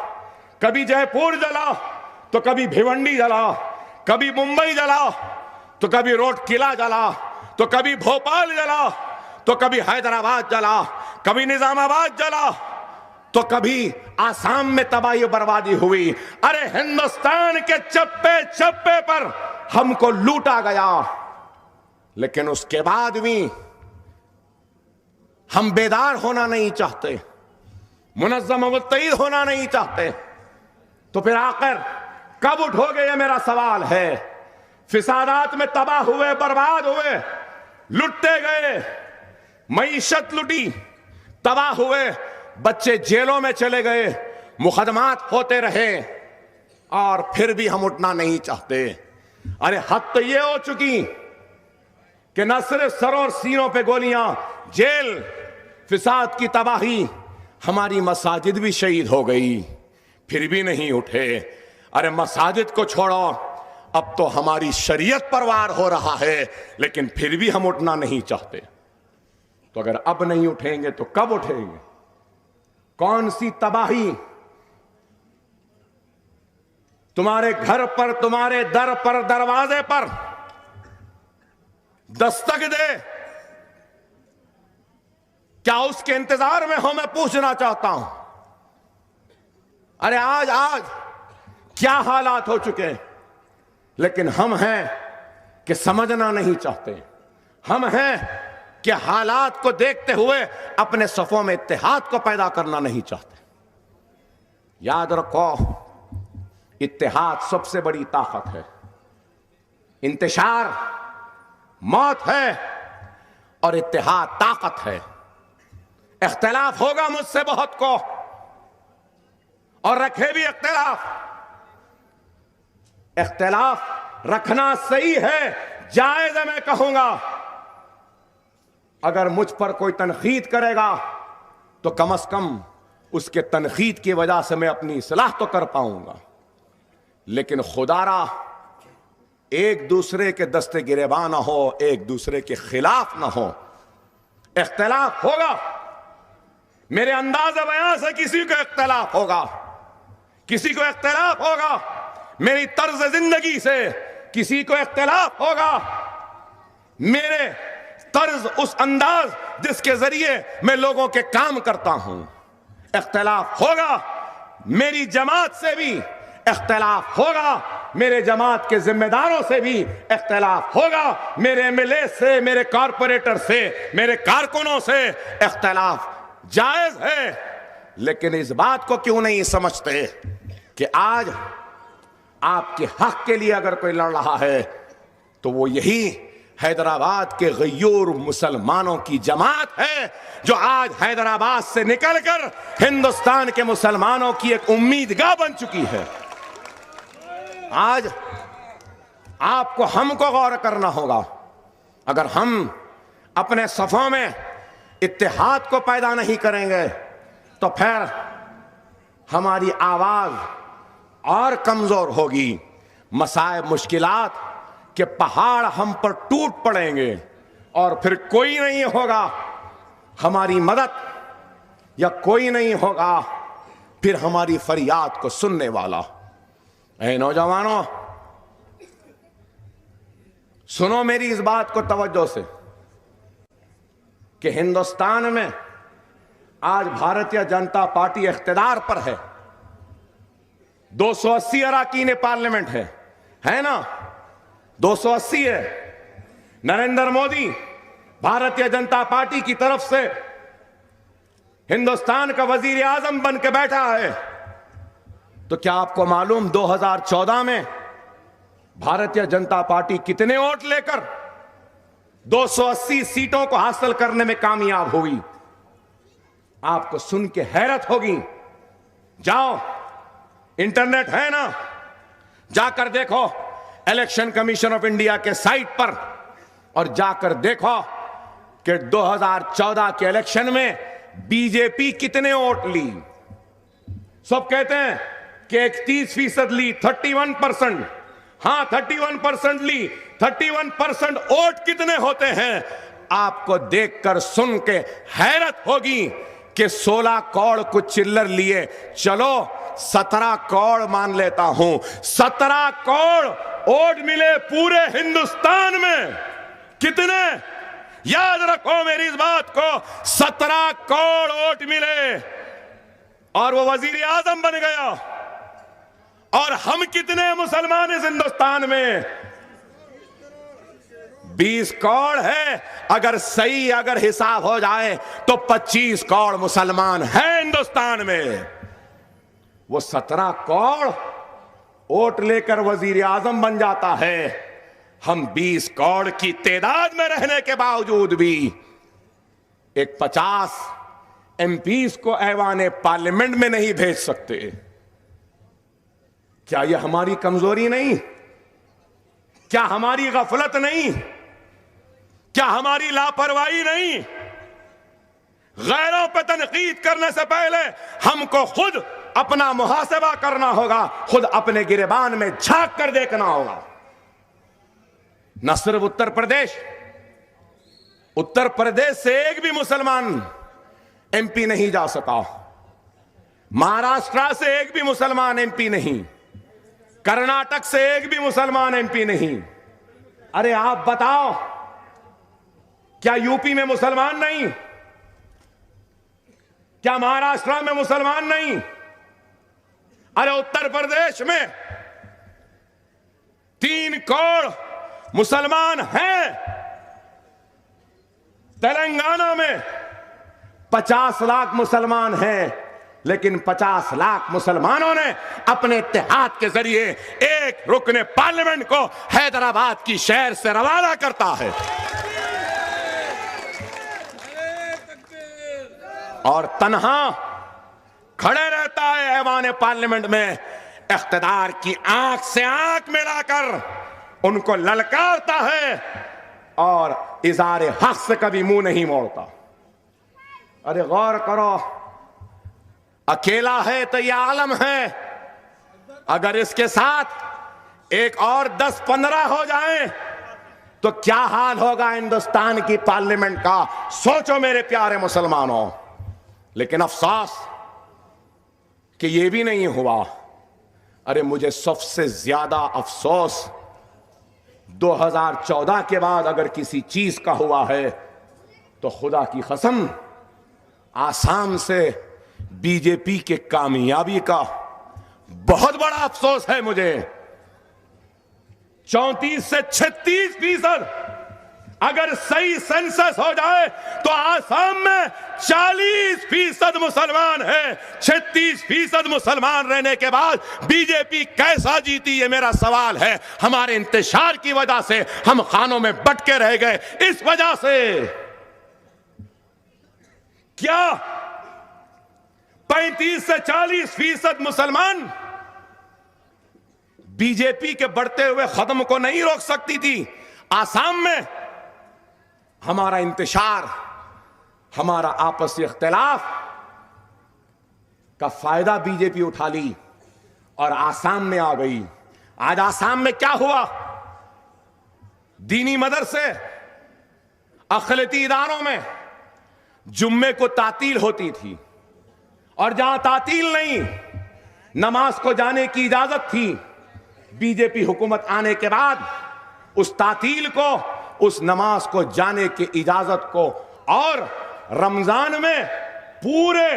कभी जयपुर जला तो कभी भिवंडी जला, कभी मुंबई जला तो कभी रोड किला जला, तो कभी भोपाल जला, तो कभी हैदराबाद जला, कभी निजामाबाद जला, तो कभी आसाम में तबाही बर्बादी हुई। अरे हिंदुस्तान के चप्पे चप्पे पर हमको लूटा गया, लेकिन उसके बाद भी हम बेदार होना नहीं चाहते, मुनज़्ज़म मुत्तईद होना नहीं चाहते। तो फिर आखिर कब उठोगे, ये मेरा सवाल है। फिसादात में तबाह हुए, बर्बाद हुए, लुटते गए, मईशत लुटी, तबाह हुए, बच्चे जेलों में चले गए, मुकदमात होते रहे, और फिर भी हम उठना नहीं चाहते। अरे हद तो ये हो चुकी कि न सिर्फ सरों और सीनों पे गोलियां, जेल, फिसाद की तबाही, हमारी मसाजिद भी शहीद हो गई, फिर भी नहीं उठे। अरे मसाजिद को छोड़ो, अब तो हमारी शरीयत पर वार हो रहा है, लेकिन फिर भी हम उठना नहीं चाहते। तो अगर अब नहीं उठेंगे तो कब उठेंगे? कौन सी तबाही तुम्हारे घर पर, तुम्हारे दर पर, दरवाजे पर दस्तक दे? क्या उसके इंतजार में हो? मैं पूछना चाहता हूं। अरे आज क्या हालात हो चुके, लेकिन हम हैं कि समझना नहीं चाहते। हम हैं कि हालात को देखते हुए अपने सफों में इत्तेहाद को पैदा करना नहीं चाहते। याद रखो, इत्तेहाद सबसे बड़ी ताकत है। इंतशार मौत है और इत्तेहाद ताकत है। इख्तिलाफ होगा मुझसे बहुत को, और रखे भी इख्तिलाफ। इख्तिलाफ रखना सही है, जायज है, मैं कहूंगा। अगर मुझ पर कोई तनकीद करेगा तो कम से कम उसके तनकीद की वजह से मैं अपनी इस्लाह तो कर पाऊंगा, लेकिन खुदारा एक दूसरे के दस्ते गिरेबान ना हो, एक दूसरे के खिलाफ ना हो, इख्तिलाफ होगा, मेरे अंदाज बयां से किसी को इख्तिलाफ होगा, किसी को इख्तिलाफ होगा, मेरी तर्ज जिंदगी से किसी को इख्तिलाफ होगा, मेरे तर्ज उस अंदाज जिसके जरिए मैं लोगों के काम करता हूं, इख्तिलाफ होगा, मेरी जमात से भी इख्तिलाफ होगा, मेरे जमात के जिम्मेदारों से भी इख्तिलाफ होगा, मेरे एमएलए से, मेरे कॉरपोरेटर से, मेरे कारकुनों से इख्तिलाफ जायज है। लेकिन इस बात को क्यों नहीं समझते कि आज आपके हक के लिए अगर कोई लड़ रहा है तो वो यही हैदराबाद के गयूर मुसलमानों की जमात है, जो आज हैदराबाद से निकलकर हिंदुस्तान के मुसलमानों की एक उम्मीदगाह बन चुकी है। आज आपको, हमको गौर करना होगा। अगर हम अपने सफों में इत्तेहाद को पैदा नहीं करेंगे तो फिर हमारी आवाज और कमजोर होगी, मसाइब मुश्किलात के पहाड़ हम पर टूट पड़ेंगे और फिर कोई नहीं होगा हमारी मदद, या कोई नहीं होगा फिर हमारी फरियाद को सुनने वाला। ऐ नौजवानों, सुनो मेरी इस बात को तवज्जो से कि हिंदुस्तान में आज भारतीय जनता पार्टी इख्तिदार पर है, 280 अरकान पार्लियामेंट है ना, 280 है। नरेंद्र मोदी भारतीय जनता पार्टी की तरफ से हिंदुस्तान का वजीर आजम बन के बैठा है। तो क्या आपको मालूम 2014 में भारतीय जनता पार्टी कितने वोट लेकर 280 सीटों को हासिल करने में कामयाब हुई? आपको सुन के हैरत होगी। जाओ, इंटरनेट है ना, जाकर देखो इलेक्शन कमीशन ऑफ इंडिया के साइट पर, और जाकर देखो कि 2014 के इलेक्शन में बीजेपी कितने वोट ली। सब कहते हैं कि 31% ली, 31%, हां 31% ली। 31% वोट कितने होते हैं? आपको देखकर सुन के हैरत होगी कि 16 करोड़ कुछ चिल्लर लिए, चलो 17 करोड़ मान लेता हूं। 17 करोड़ वोट मिले पूरे हिंदुस्तान में। कितने? याद रखो मेरी इस बात को, 17 करोड़ वोट मिले और वो वजीर आजम बन गया। और हम कितने मुसलमान इस हिंदुस्तान में? 20 करोड़ है। अगर हिसाब हो जाए तो 25 करोड़ मुसलमान हैं हिंदुस्तान में। वो 17 करोड़ वोट लेकर वजीर आजम बन जाता है। हम 20 करोड़ की तादाद में रहने के बावजूद भी एक 50 एमपीज को ऐवान पार्लियामेंट में नहीं भेज सकते। क्या यह हमारी कमजोरी नहीं? क्या हमारी गफलत नहीं? क्या हमारी लापरवाही नहीं? गैरों पर तनकीद करने से पहले हमको खुद अपना मुहासबा करना होगा, खुद अपने गिरेबान में झांक कर देखना होगा। न सिर्फ उत्तर प्रदेश से एक भी मुसलमान एमपी नहीं जा सका, महाराष्ट्र से एक भी मुसलमान एमपी नहीं, कर्नाटक से एक भी मुसलमान एमपी नहीं। अरे आप बताओ, क्या यूपी में मुसलमान नहीं? क्या महाराष्ट्र में मुसलमान नहीं? अरे उत्तर प्रदेश में 3 करोड़ मुसलमान हैं। तेलंगाना में 50 लाख मुसलमान हैं, लेकिन 50 लाख मुसलमानों ने अपने इत्तेहाद के जरिए एक रुकने पार्लियामेंट को हैदराबाद की शहर से रवाना करता है। और तन्हा खड़े रहता है ऐवान पार्लियामेंट में, इख्तिदार की आंख से आंख मिलाकर उनको ललकारता है और इज़ारे हक से कभी मुंह नहीं मोड़ता। अरे गौर करो, अकेला है तो यह आलम है, अगर इसके साथ एक और 10-15 हो जाएं तो क्या हाल होगा हिंदुस्तान की पार्लियामेंट का, सोचो मेरे प्यारे मुसलमानों। लेकिन अफसोस कि यह भी नहीं हुआ। अरे मुझे सबसे ज्यादा अफसोस 2014 के बाद अगर किसी चीज का हुआ है तो खुदा की कसम आसाम से बीजेपी के कामयाबी का बहुत बड़ा अफसोस है मुझे। 34 से 36% अगर सही सेंसस हो जाए तो आसाम में 40% मुसलमान है। 36% मुसलमान रहने के बाद बीजेपी कैसा जीती, ये मेरा सवाल है। हमारे इंतशार की वजह से हम खानों में बटके रह गए। इस वजह से क्या 35 से 40% मुसलमान बीजेपी के बढ़ते हुए कदम को नहीं रोक सकती थी? आसाम में हमारा इंतशार, हमारा आपसी इख्तिलाफ का फायदा बीजेपी उठा ली और आसाम में आ गई। आज आसाम में क्या हुआ? दीनी मदरसे, अक़लियती इदारों में जुम्मे को तातील होती थी और जहां तातील नहीं, नमाज को जाने की इजाजत थी। बीजेपी हुकूमत आने के बाद उस तातील को, उस नमाज को जाने की इजाजत को, और रमजान में पूरे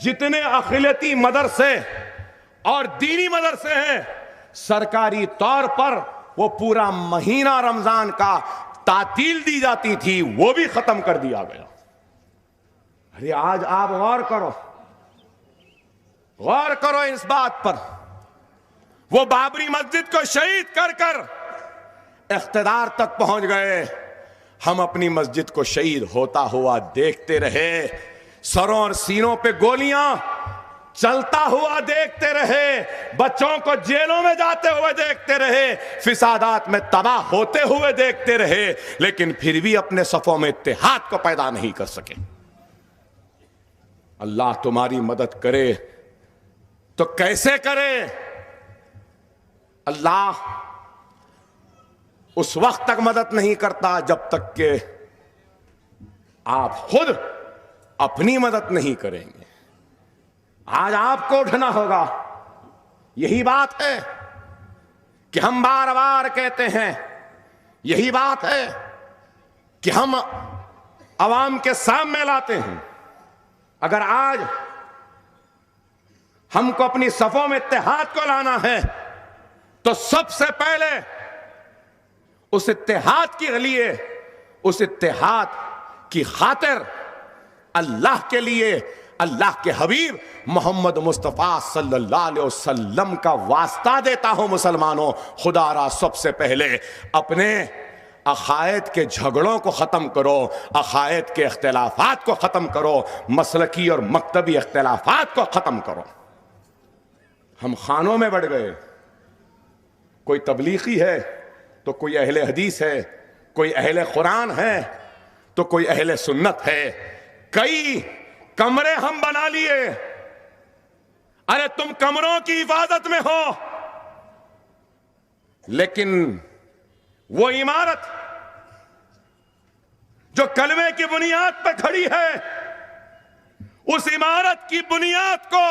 जितने अक़लियती मदरसे और दीनी मदरसे हैं, सरकारी तौर पर वो पूरा महीना रमजान का तातील दी जाती थी, वो भी खत्म कर दिया गया। अरे आज आप गौर करो इस बात पर। वो बाबरी मस्जिद को शहीद कर कर इख्तिदार तक पहुंच गए। हम अपनी मस्जिद को शहीद होता हुआ देखते रहे, सरों और सीनों पे गोलियां चलता हुआ देखते रहे, बच्चों को जेलों में जाते हुए देखते रहे, फिसादात में तबाह होते हुए देखते रहे, लेकिन फिर भी अपने सफों में इत्तेहाद को पैदा नहीं कर सके। अल्लाह तुम्हारी मदद करे तो कैसे करे? अल्लाह उस वक्त तक मदद नहीं करता जब तक कि आप खुद अपनी मदद नहीं करेंगे। आज आपको उठना होगा। यही बात है कि हम बार बार कहते हैं, यही बात है कि हम अवाम के सामने लाते हैं। अगर आज हमको अपनी सफों में इत्तेहाद को लाना है तो सबसे पहले उस इत्तेहाद के लिए, उस इत्तेहाद की खातिर अल्लाह के लिए, अल्लाह के हबीब मोहम्मद मुस्तफ़ा सल्लल्लाहु अलैहि वसल्लम का वास्ता देता हूं। मुसलमानों, खुदारा सबसे पहले अपने अकायद के झगड़ों को ख़त्म करो, अकायद के इख्तिलाफात को ख़त्म करो, मसलकी और मकतबी इख्तिलाफात को ख़त्म करो। हम खानों में बढ़ गए। कोई तबलीगी है तो कोई अहले हदीस है, कोई अहले कुरान है तो कोई अहले सुन्नत है। कई कमरे हम बना लिए। अरे तुम कमरों की हिफाजत में हो, लेकिन वो इमारत जो कलमे की बुनियाद पर खड़ी है, उस इमारत की बुनियाद को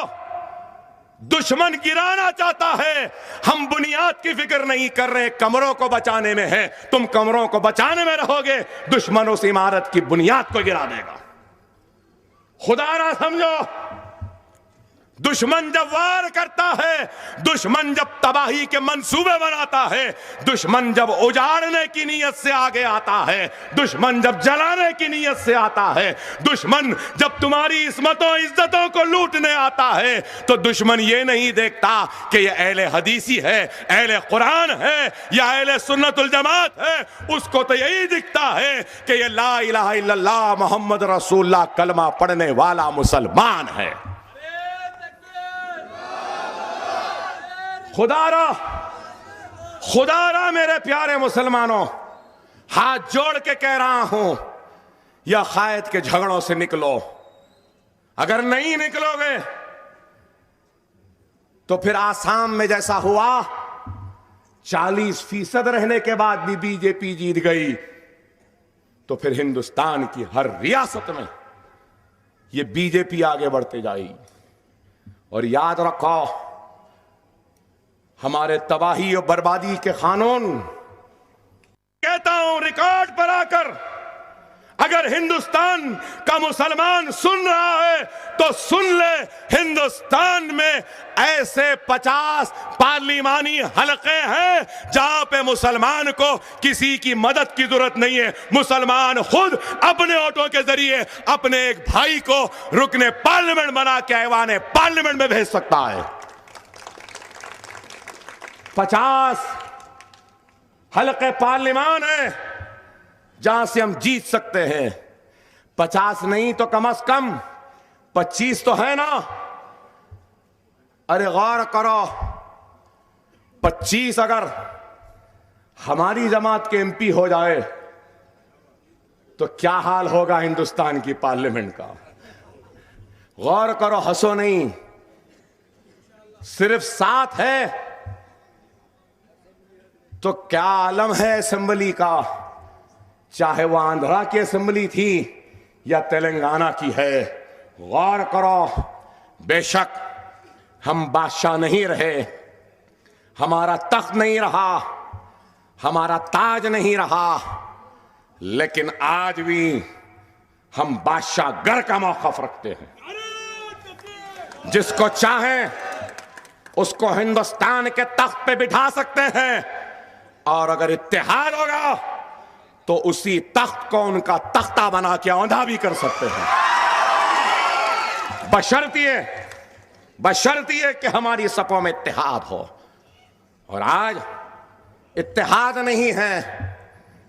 दुश्मन गिराना चाहता है। हम बुनियाद की फिक्र नहीं कर रहे, कमरों को बचाने में है। तुम कमरों को बचाने में रहोगे, दुश्मन उस इमारत की बुनियाद को गिरा देगा। खुदा ना समझो, दुश्मन जब वार करता है, दुश्मन जब तबाही के मंसूबे बनाता है, दुश्मन जब उजाड़ने की नीयत से आगे आता है, दुश्मन जब जलाने की नीयत से आता है, दुश्मन जब तुम्हारी इस्मतों इज्जतों को लूटने आता है, तो दुश्मन ये नहीं देखता कि ये अहले हदीसी है, अहले कुरान है या अहले सुन्नतुल जमात है। उसको तो यही दिखता है कि ये ला इलाहा इल्लल्लाह मोहम्मद रसूलुल्लाह कलमा पढ़ने वाला मुसलमान है। खुदारा मेरे प्यारे मुसलमानों, हाथ जोड़ के कह रहा हूं, या अकायद के झगड़ों से निकलो। अगर नहीं निकलोगे तो फिर आसाम में जैसा हुआ 40% रहने के बाद भी बीजेपी जीत गई, तो फिर हिंदुस्तान की हर रियासत में ये बीजेपी आगे बढ़ते जाएगी। और याद रखो, हमारे तबाही और बर्बादी के कानून, कहता हूं रिकॉर्ड पर आकर, अगर हिंदुस्तान का मुसलमान सुन रहा है तो सुन ले, हिंदुस्तान में ऐसे 50 पार्लिमानी हलके हैं जहां पे मुसलमान को किसी की मदद की जरूरत नहीं है। मुसलमान खुद अपने वोटों के जरिए अपने एक भाई को रुकने पार्लियामेंट बना के ऐवाने पार्लियामेंट में भेज सकता है। 50 हलके पार्लिमान है जहां से हम जीत सकते हैं। 50 नहीं तो कम से कम 25 तो है ना। अरे गौर करो, 25 अगर हमारी जमात के एमपी हो जाए तो क्या हाल होगा हिंदुस्तान की पार्लियामेंट का। गौर करो, हंसो नहीं। सिर्फ 7 है तो क्या आलम है असेंबली का, चाहे वह आंध्रा की असेंबली थी या तेलंगाना की है। गौर करो, बेशक हम बादशाह नहीं रहे, हमारा तख्त नहीं रहा, हमारा ताज नहीं रहा, लेकिन आज भी हम बादशाह गर का मौक़िफ़ रखते हैं। जिसको चाहें उसको हिंदुस्तान के तख्त पे बिठा सकते हैं, और अगर इत्तेहाद होगा तो उसी तख्त को उनका तख्ता बना के औंधा भी कर सकते हैं, बशर्तिए कि हमारी सपों में इत्तेहाद हो। और आज इत्तेहाद नहीं है,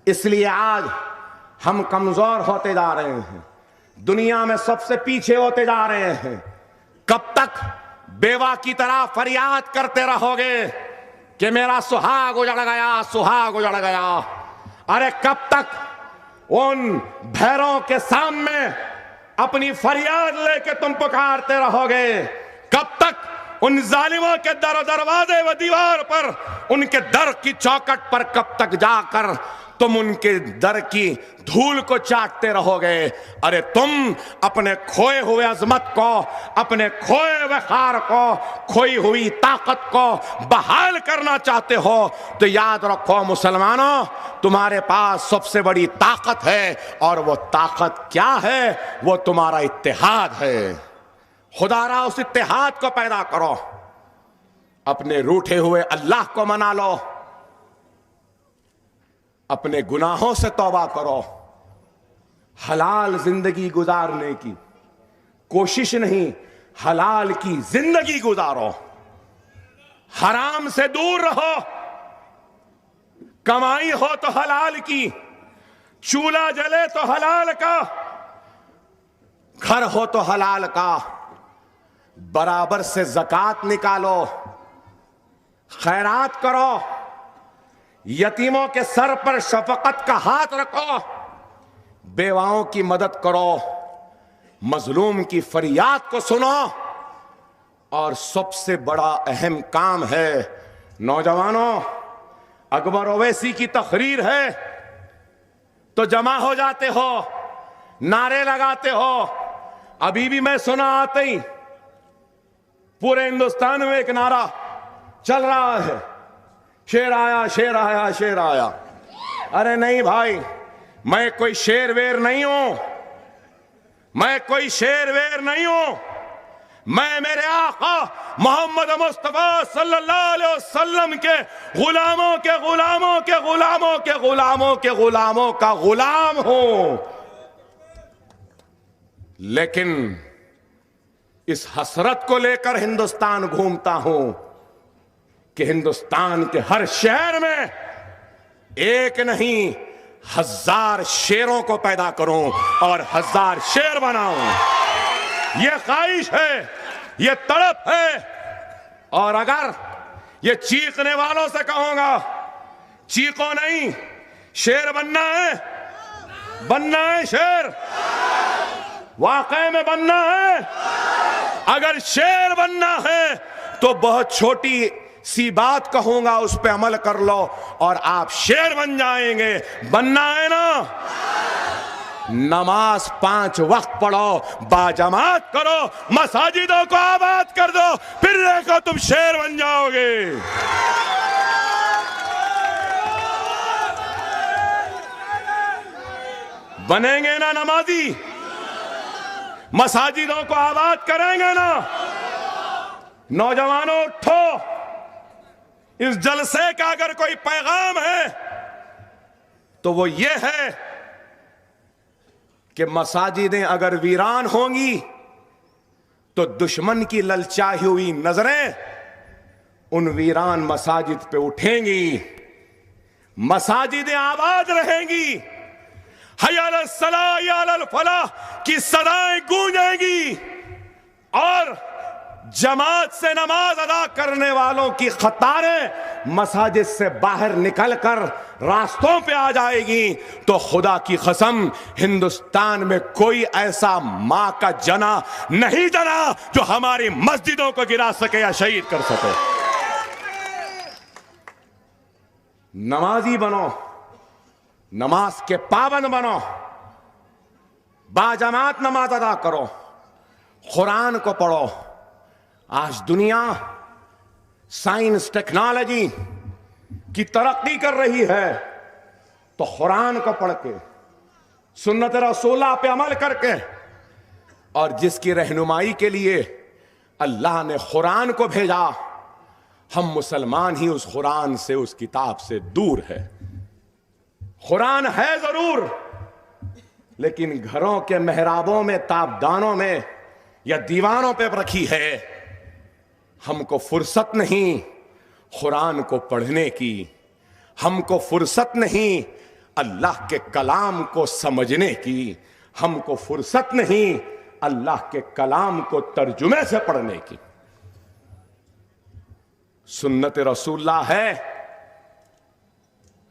इसलिए आज हम कमजोर होते जा रहे हैं, दुनिया में सबसे पीछे होते जा रहे हैं। कब तक बेवा की तरह फरियाद करते रहोगे कि मेरा सुहाग उजड़ गया, सुहाग उजड़ गया? अरे कब तक उन भैरों के सामने अपनी फरियाद लेके तुम पुकारते रहोगे? कब तक उन जालिमों के दरवाजे व दीवार पर, उनके दर की चौखट पर कब तक जाकर तुम उनके दर की धूल को चाटते रहोगे? अरे तुम अपने खोए हुए अजमत को, अपने खोए वक़ार को, खोई हुई ताकत को बहाल करना चाहते हो तो याद रखो मुसलमानों, तुम्हारे पास सबसे बड़ी ताकत है, और वो ताकत क्या है? वो तुम्हारा इत्तेहाद है। खुदारा उस इत्तेहाद को पैदा करो, अपने रूठे हुए अल्लाह को मना लो, अपने गुनाहों से तौबा करो, हलाल जिंदगी गुजारने की कोशिश नहीं, हलाल की जिंदगी गुजारो, हराम से दूर रहो। कमाई हो तो हलाल की, चूल्हा जले तो हलाल का, घर हो तो हलाल का, बराबर से ज़कात निकालो, खैरात करो, यतीमों के सर पर शफकत का हाथ रखो, बेवाओं की मदद करो, मजलूम की फरियाद को सुनो। और सबसे बड़ा अहम काम है, नौजवानों, अकबर ओवैसी की तकरीर है तो जमा हो जाते हो, नारे लगाते हो। अभी भी मैं सुना आते ही पूरे हिंदुस्तान में एक नारा चल रहा है, शेर आया, शेर आया, शेर आया। अरे नहीं भाई, मैं कोई शेर वेर नहीं हूं, मैं कोई शेर वेर नहीं हूं। मैं मेरे आका मोहम्मद मुस्तफा सल्लल्लाहु अलैहि वसल्लम के गुलामों के गुलामों के गुलामों के गुलामों के गुलामों का गुलाम हूं। लेकिन इस हसरत को लेकर हिंदुस्तान घूमता हूं कि हिंदुस्तान के हर शहर में एक नहीं 1000 शेरों को पैदा करूं और 1000 शेर बनाऊं। ये ख्वाहिश है, ये तड़प है। और अगर ये चीखने वालों से कहूंगा, चीखो नहीं, शेर बनना है, बनना है शेर, वाकई में बनना है। अगर शेर बनना है तो बहुत छोटी सी बात कहूंगा उस पे अमल कर लो और आप शेर बन जाएंगे। बनना है ना? नमाज 5 वक्त पढ़ो, बाजमात करो, मसाजिदों को आबाद कर दो, फिर देखो तुम शेर बन जाओगे। बनेंगे ना नमाजी? मसाजिदों को आबाद करेंगे ना? नौजवानों उठो, इस जलसे का अगर कोई पैगाम है तो वो ये है कि मसाजिदें अगर वीरान होंगी तो दुश्मन की ललचाई हुई नजरें उन वीरान मसाजिद पे उठेंगी। मसाजिदें आबाद रहेंगी, हय्या अलल सलाह हय्या अलल फलाह की सदाएं गूंजेंगी और जमात से नमाज अदा करने वालों की कतारें मसाजिद से बाहर निकलकर रास्तों पे आ जाएगी। तो खुदा की कसम, हिंदुस्तान में कोई ऐसा मां का जना नहीं जना जो हमारी मस्जिदों को गिरा सके या शहीद कर सके। नमाजी बनो, नमाज के पाबंद बनो, बाजमात नमाज अदा करो, कुरान को पढ़ो। आज दुनिया साइंस टेक्नोलॉजी की तरक्की कर रही है, तो कुरान को पढ़ के, सुन्नत रसूलुल्लाह पे अमल करके, और जिसकी रहनुमाई के लिए अल्लाह ने कुरान को भेजा, हम मुसलमान ही उस कुरान से, उस किताब से दूर है। कुरान है जरूर, लेकिन घरों के मेहराबों में, ताबदानों में या दीवानों पे रखी है। हमको फुर्सत नहीं कुरान को पढ़ने की, हमको फुर्सत नहीं अल्लाह के कलाम को समझने की, हमको फुर्सत नहीं अल्लाह के कलाम को तर्जुमे से पढ़ने की। सुन्नत रसूलुल्लाह है,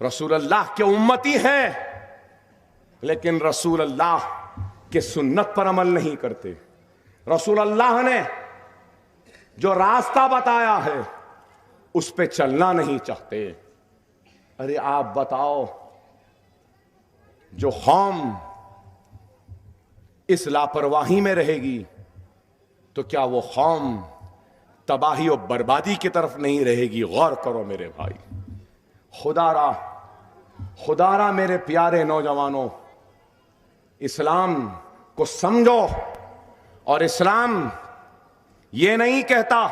रसूलुल्लाह के उम्मती हैं, लेकिन रसूलुल्लाह के सुन्नत पर अमल नहीं करते। रसूलुल्लाह ने जो रास्ता बताया है उस पे चलना नहीं चाहते। अरे आप बताओ, जो कौम इस लापरवाही में रहेगी तो क्या वो कौम तबाही और बर्बादी की तरफ नहीं रहेगी? गौर करो मेरे भाई। खुदारा मेरे प्यारे नौजवानों, इस्लाम को समझो। और इस्लाम ये नहीं कहता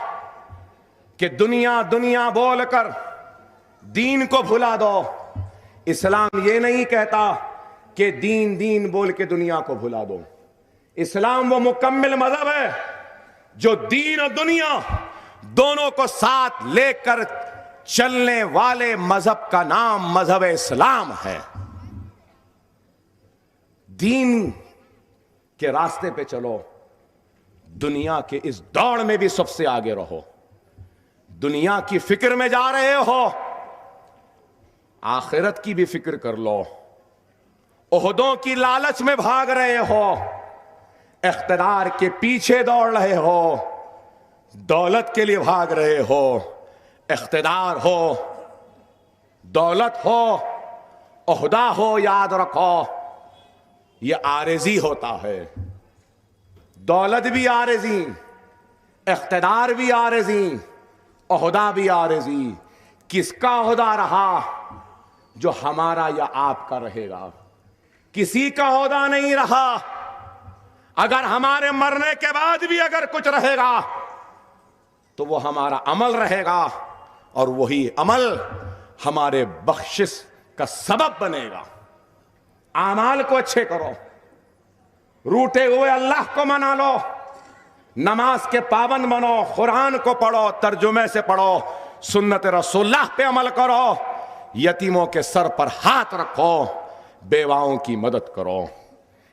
कि दुनिया दुनिया बोलकर दीन को भुला दो। इस्लाम ये नहीं कहता कि दीन दीन बोल के दुनिया को भुला दो। इस्लाम वो मुकम्मिल मजहब है जो दीन और दुनिया दोनों को साथ लेकर चलने वाले मजहब का नाम मजहब इस्लाम है। दीन के रास्ते पे चलो, दुनिया के इस दौड़ में भी सबसे आगे रहो। दुनिया की फिक्र में जा रहे हो, आखिरत की भी फिक्र कर लो। ओहदों की लालच में भाग रहे हो, इख्तिदार के पीछे दौड़ रहे हो, दौलत के लिए भाग रहे हो। इख्तिदार हो, दौलत हो, ओहदा हो, याद रखो यह आरज़ी होता है। दौलत भी आरज़ी, इख्तिदार भी आरज़ी, ओहदा भी आरज़ी। किसका ओहदा रहा जो हमारा या आपका रहेगा? किसी का ओहदा नहीं रहा। अगर हमारे मरने के बाद भी अगर कुछ रहेगा तो वो हमारा अमल रहेगा, और वही अमल हमारे बख्शिश का सबब बनेगा। आमाल को अच्छे करो, रूठे हुए अल्लाह को मना लो, नमाज के पाबंद बनो, कुरान को पढ़ो, तर्जुमे से पढ़ो, सुन्नत रसूलुल्लाह पे अमल करो, यतीमों के सर पर हाथ रखो, बेवाओं की मदद करो।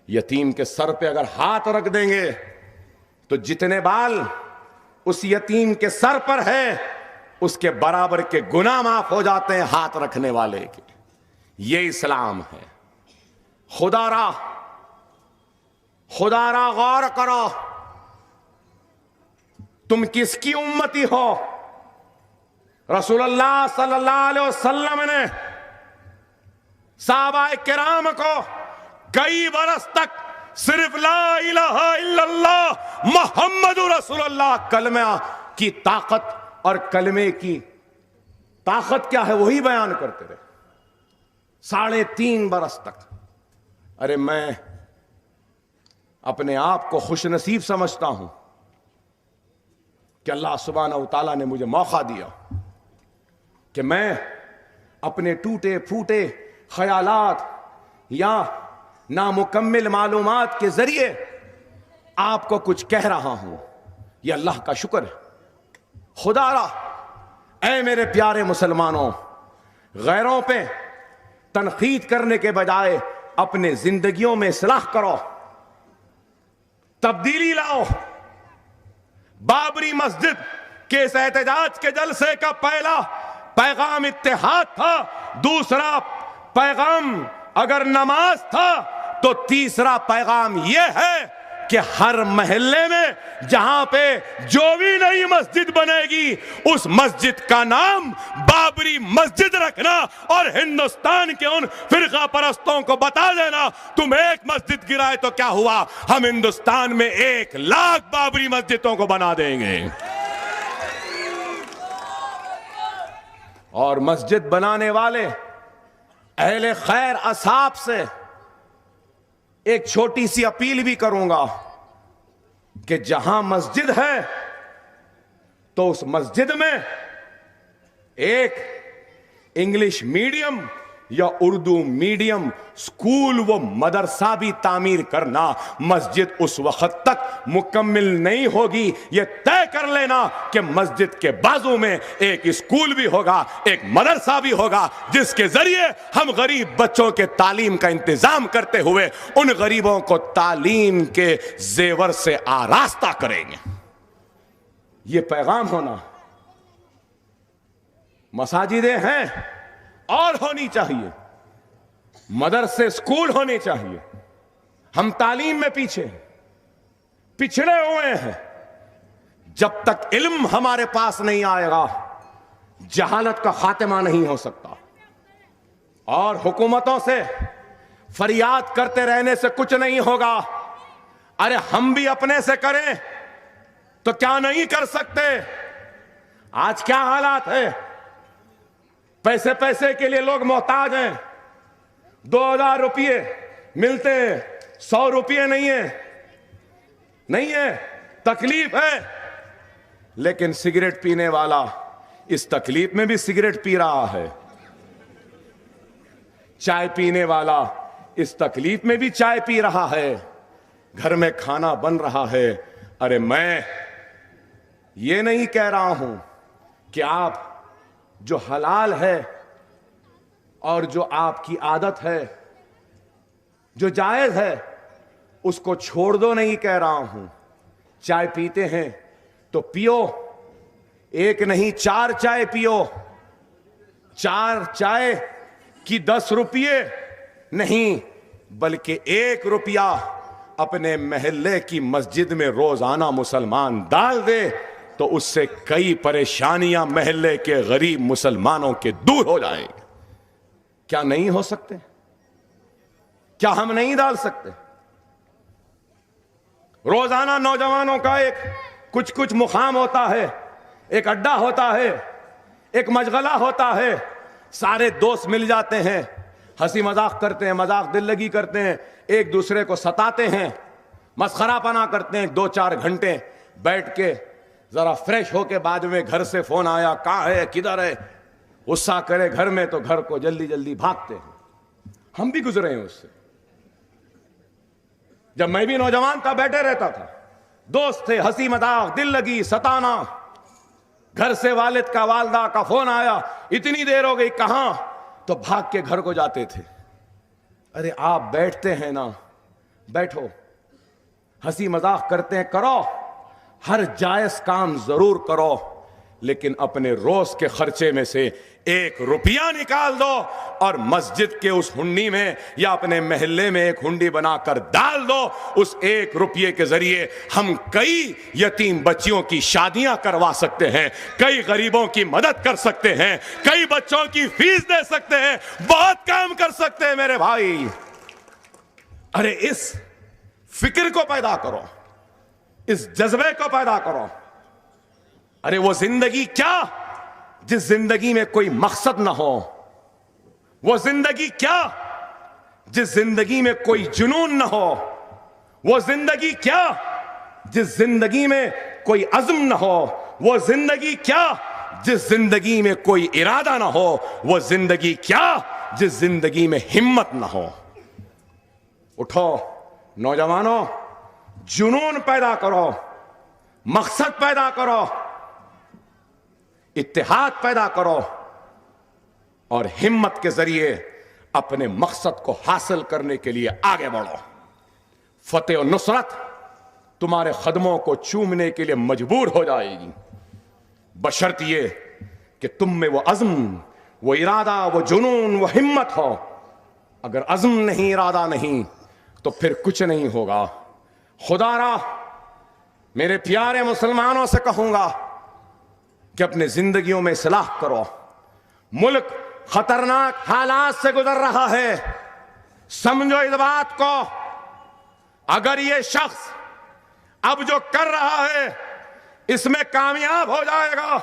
यतीम के सर पे अगर हाथ रख देंगे तो जितने बाल उस यतीम के सर पर है उसके बराबर के गुनाह माफ हो जाते हैं हाथ रखने वाले के। ये इस्लाम है। खुदारा गौर करो, तुम किसकी उम्मती हो? रसूलुल्लाह सल्लल्लाहु अलैहि वसल्लम ने सहाबा किराम को कई बरस तक सिर्फ ला इलाहा इल्लल्लाह मुहम्मदुर रसूलुल्लाह कलमा की ताकत और कलमे की ताकत क्या है वही बयान करते रहे 3.5 बरस तक। अरे मैं अपने आप को खुशनसीब समझता हूं कि अल्लाह सुब्हानहू तआला ने मुझे मौका दिया कि मैं अपने टूटे फूटे ख्यालात या नामुकम्मिल मालूमात के जरिए आपको कुछ कह रहा हूं। यह अल्लाह का शुक्र है। खुदारा ऐ मेरे प्यारे मुसलमानों, गैरों पे तनकीद करने के बजाय अपने जिंदगियों में इस्लाह करो, तब्दीली लाओ। बाबरी मस्जिद के इस एहतजाज के जलसे का पहला पैगाम इत्तेहाद था, दूसरा पैगाम अगर नमाज था तो तीसरा पैगाम यह है कि हर मोहल्ले में जहां पे जो भी नई मस्जिद बनेगी उस मस्जिद का नाम बाबरी मस्जिद रखना और हिंदुस्तान के उन फिरका परस्तों को बता देना तुम एक मस्जिद गिराए तो क्या हुआ, हम हिंदुस्तान में 1 लाख बाबरी मस्जिदों को बना देंगे। और मस्जिद बनाने वाले अहले खैर असाब से एक छोटी सी अपील भी करूंगा कि जहां मस्जिद है तो उस मस्जिद में एक इंग्लिश मीडियम या उर्दू मीडियम स्कूल व मदरसा भी तामीर करना। मस्जिद उस वक्त तक मुकम्मिल नहीं होगी, यह तय कर लेना कि मस्जिद के बाजू में एक स्कूल भी होगा, एक मदरसा भी होगा, जिसके जरिए हम गरीब बच्चों के तालीम का इंतजाम करते हुए उन गरीबों को तालीम के जेवर से आरास्ता करेंगे। यह पैगाम होना। मसाजिदें हैं और होनी चाहिए, मदरसे स्कूल होने चाहिए। हम तालीम में पिछड़े हुए हैं। जब तक इल्म हमारे पास नहीं आएगा जहालत का खात्मा नहीं हो सकता। और हुकूमतों से फरियाद करते रहने से कुछ नहीं होगा। अरे हम भी अपने से करें तो क्या नहीं कर सकते। आज क्या हालात है, पैसे के लिए लोग मोहताज हैं। 2000 रुपये मिलते हैं, 100 रुपये नहीं है, तकलीफ है। लेकिन सिगरेट पीने वाला इस तकलीफ में भी सिगरेट पी रहा है, चाय पीने वाला इस तकलीफ में भी चाय पी रहा है, घर में खाना बन रहा है। अरे मैं ये नहीं कह रहा हूं कि आप जो हलाल है और जो आपकी आदत है, जो जायज है, उसको छोड़ दो नहीं कह रहा हूं। चाय पीते हैं तो पियो, 1 नहीं 4 चाय पियो। 4 चाय की 10 रुपये नहीं बल्कि 1 रुपया अपने महल्ले की मस्जिद में रोजाना मुसलमान डाल दे तो उससे कई परेशानियां महल्ले के गरीब मुसलमानों के दूर हो जाएंगे। क्या नहीं हो सकते? क्या हम नहीं डाल सकते? रोजाना नौजवानों का एक कुछ मुकाम होता है, एक अड्डा होता है, एक मशगला होता है। सारे दोस्त मिल जाते हैं, हंसी मजाक करते हैं, मजाक दिल लगी करते हैं, एक दूसरे को सताते हैं, मस्खरापना करते हैं। 2-4 घंटे बैठ के जरा फ्रेश होके बाद में घर से फोन आया, कहाँ है, किधर है, गुस्सा करे घर में तो घर को जल्दी जल्दी भागते हैं। हम भी गुजरे हैं उससे। जब मैं भी नौजवान था बैठे रहता था, दोस्त थे, हंसी मजाक दिल लगी, सताना। घर से वालिद का वालदा का फोन आया, इतनी देर हो गई, कहां, तो भाग के घर को जाते थे। अरे आप बैठते हैं ना, बैठो, हंसी मजाक करते हैं, करो, हर जायज काम जरूर करो, लेकिन अपने रोज के खर्चे में से 1 रुपया निकाल दो और मस्जिद के उस हुंडी में या अपने महल्ले में एक हुंडी बनाकर डाल दो। उस 1 रुपये के जरिए हम कई यतीम बच्चियों की शादियां करवा सकते हैं, कई गरीबों की मदद कर सकते हैं, कई बच्चों की फीस दे सकते हैं, बहुत काम कर सकते हैं मेरे भाई। अरे इस फिक्र को पैदा करो, इस जज्बे को पैदा करो। अरे वो जिंदगी क्या जिस जिंदगी में कोई मकसद ना हो, वो जिंदगी क्या जिस जिंदगी में कोई जुनून ना हो, वो जिंदगी क्या जिस जिंदगी में कोई अज़्म ना हो, वो जिंदगी क्या जिस जिंदगी में कोई इरादा ना हो, वो जिंदगी क्या जिस जिंदगी में हिम्मत ना हो। उठो नौजवानों, जुनून पैदा करो, मकसद पैदा करो, इत्तेहाद पैदा करो और हिम्मत के जरिए अपने मकसद को हासिल करने के लिए आगे बढ़ो। फतेह और नुसरत तुम्हारे कदमों को चूमने के लिए मजबूर हो जाएगी, बशर्त ये कि तुम में वो अज़्म, वो इरादा, वो जुनून, वो हिम्मत हो। अगर अज़्म नहीं, इरादा नहीं, तो फिर कुछ नहीं होगा। खुदारा मेरे प्यारे मुसलमानों से कहूंगा कि अपने जिंदगियों में इस्लाह करो। मुल्क खतरनाक हालात से गुजर रहा है, समझो इस बात को। अगर ये शख्स अब जो कर रहा है इसमें कामयाब हो जाएगा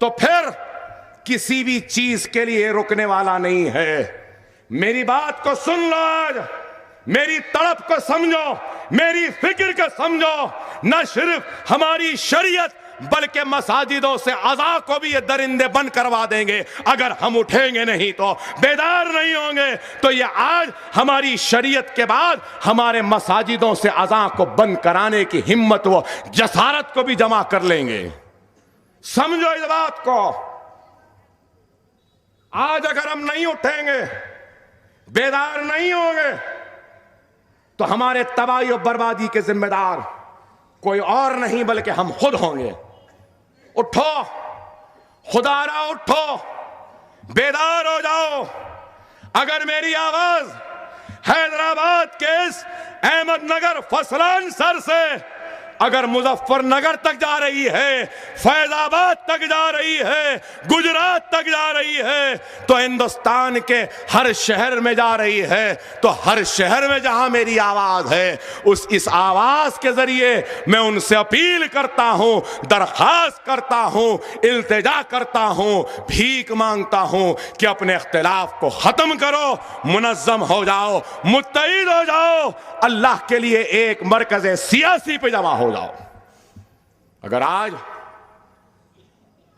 तो फिर किसी भी चीज के लिए रुकने वाला नहीं है। मेरी बात को सुन लो, आज मेरी तड़प को समझो, मेरी फिक्र को समझो। न सिर्फ हमारी शरीयत बल्कि मसाजिदों से अज़ा को भी ये दरिंदे बंद करवा देंगे अगर हम उठेंगे नहीं, तो बेदार नहीं होंगे। तो ये आज हमारी शरीयत के बाद हमारे मसाजिदों से अज़ा को बंद कराने की हिम्मत व जसारत को भी जमा कर लेंगे। समझो इस बात को। आज अगर हम नहीं उठेंगे, बेदार नहीं होंगे, तो हमारे तबाही और बर्बादी के जिम्मेदार कोई और नहीं बल्कि हम खुद होंगे। उठो खुदारा, उठो, बेदार हो जाओ। अगर मेरी आवाज हैदराबाद के इस अहमदनगर फसलान सर से अगर मुजफ्फरनगर तक जा रही है, फैजाबाद तक जा रही है, गुजरात तक जा रही है, तो हिंदुस्तान के हर शहर में जा रही है। तो हर शहर में जहां मेरी आवाज है, इस आवाज के जरिए मैं उनसे अपील करता हूं, दरखास्त करता हूं, इल्तिजा करता हूं, भीख मांगता हूं कि अपने इख्तिलाफ को खत्म करो, मुनज़्ज़म हो जाओ, मुत्तहिद हो जाओ, अल्लाह के लिए एक मरकज़ सियासी पे जमा हो जाओ। अगर आज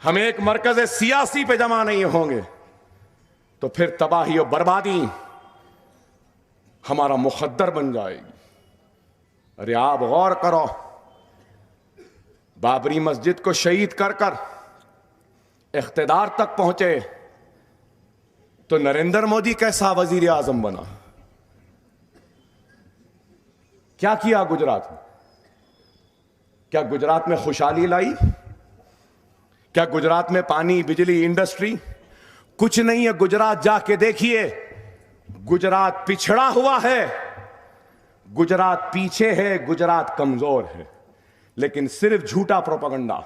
हम एक मरकज़ सियासी पे जमा नहीं होंगे तो फिर तबाही और बर्बादी हमारा मुखद्दर बन जाएगी। अरे आप गौर करो, बाबरी मस्जिद को शहीद कर कर इख्तिदार तक पहुंचे तो नरेंद्र मोदी कैसा वजीर आजम बना। क्या किया गुजरात में? क्या गुजरात में खुशहाली लाई? क्या गुजरात में पानी, बिजली, इंडस्ट्री? कुछ नहीं है। गुजरात जाके देखिए, गुजरात पिछड़ा हुआ है, गुजरात पीछे है, गुजरात कमजोर है। लेकिन सिर्फ झूठा प्रोपेगेंडा।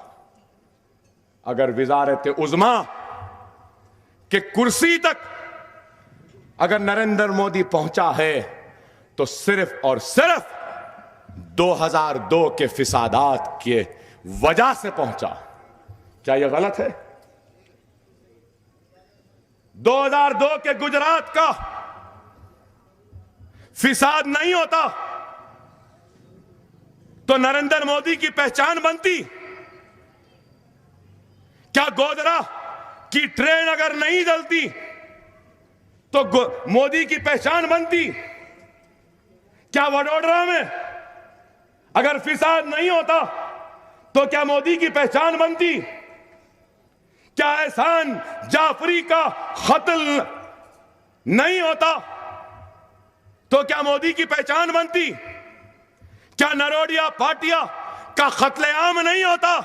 अगर वजारत उज़्मा के कुर्सी तक अगर नरेंद्र मोदी पहुंचा है तो सिर्फ और सिर्फ 2002 के फिसादात के वजह से पहुंचा। क्या यह गलत है? 2002 के गुजरात का फिसाद नहीं होता तो नरेंद्र मोदी की पहचान बनती? क्या गोधरा की ट्रेन अगर नहीं जलती तो मोदी की पहचान बनती? क्या वडोदरा में अगर फिसाद नहीं होता तो क्या मोदी की पहचान बनती? क्या एहसान जाफरी का कत्ल नहीं होता तो क्या मोदी की पहचान बनती? क्या नरोडिया पाटिया का कत्लेआम नहीं होता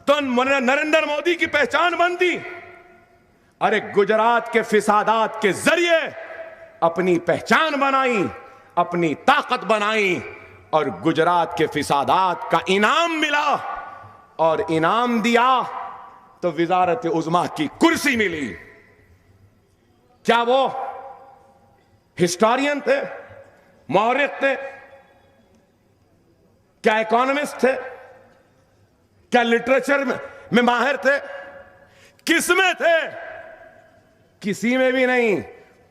तो नरेंद्र मोदी की पहचान बनती। अरे गुजरात के फिसादात के जरिए अपनी पहचान बनाई, अपनी ताकत बनाई और गुजरात के फिसादात का इनाम मिला और इनाम दिया तो विजारत उज़्मा की कुर्सी मिली। क्या वो हिस्टोरियन थे, मौरिख थे, क्या इकोनॉमिस्ट थे, क्या लिटरेचर में माहिर थे? किस में थे? किसी में भी नहीं।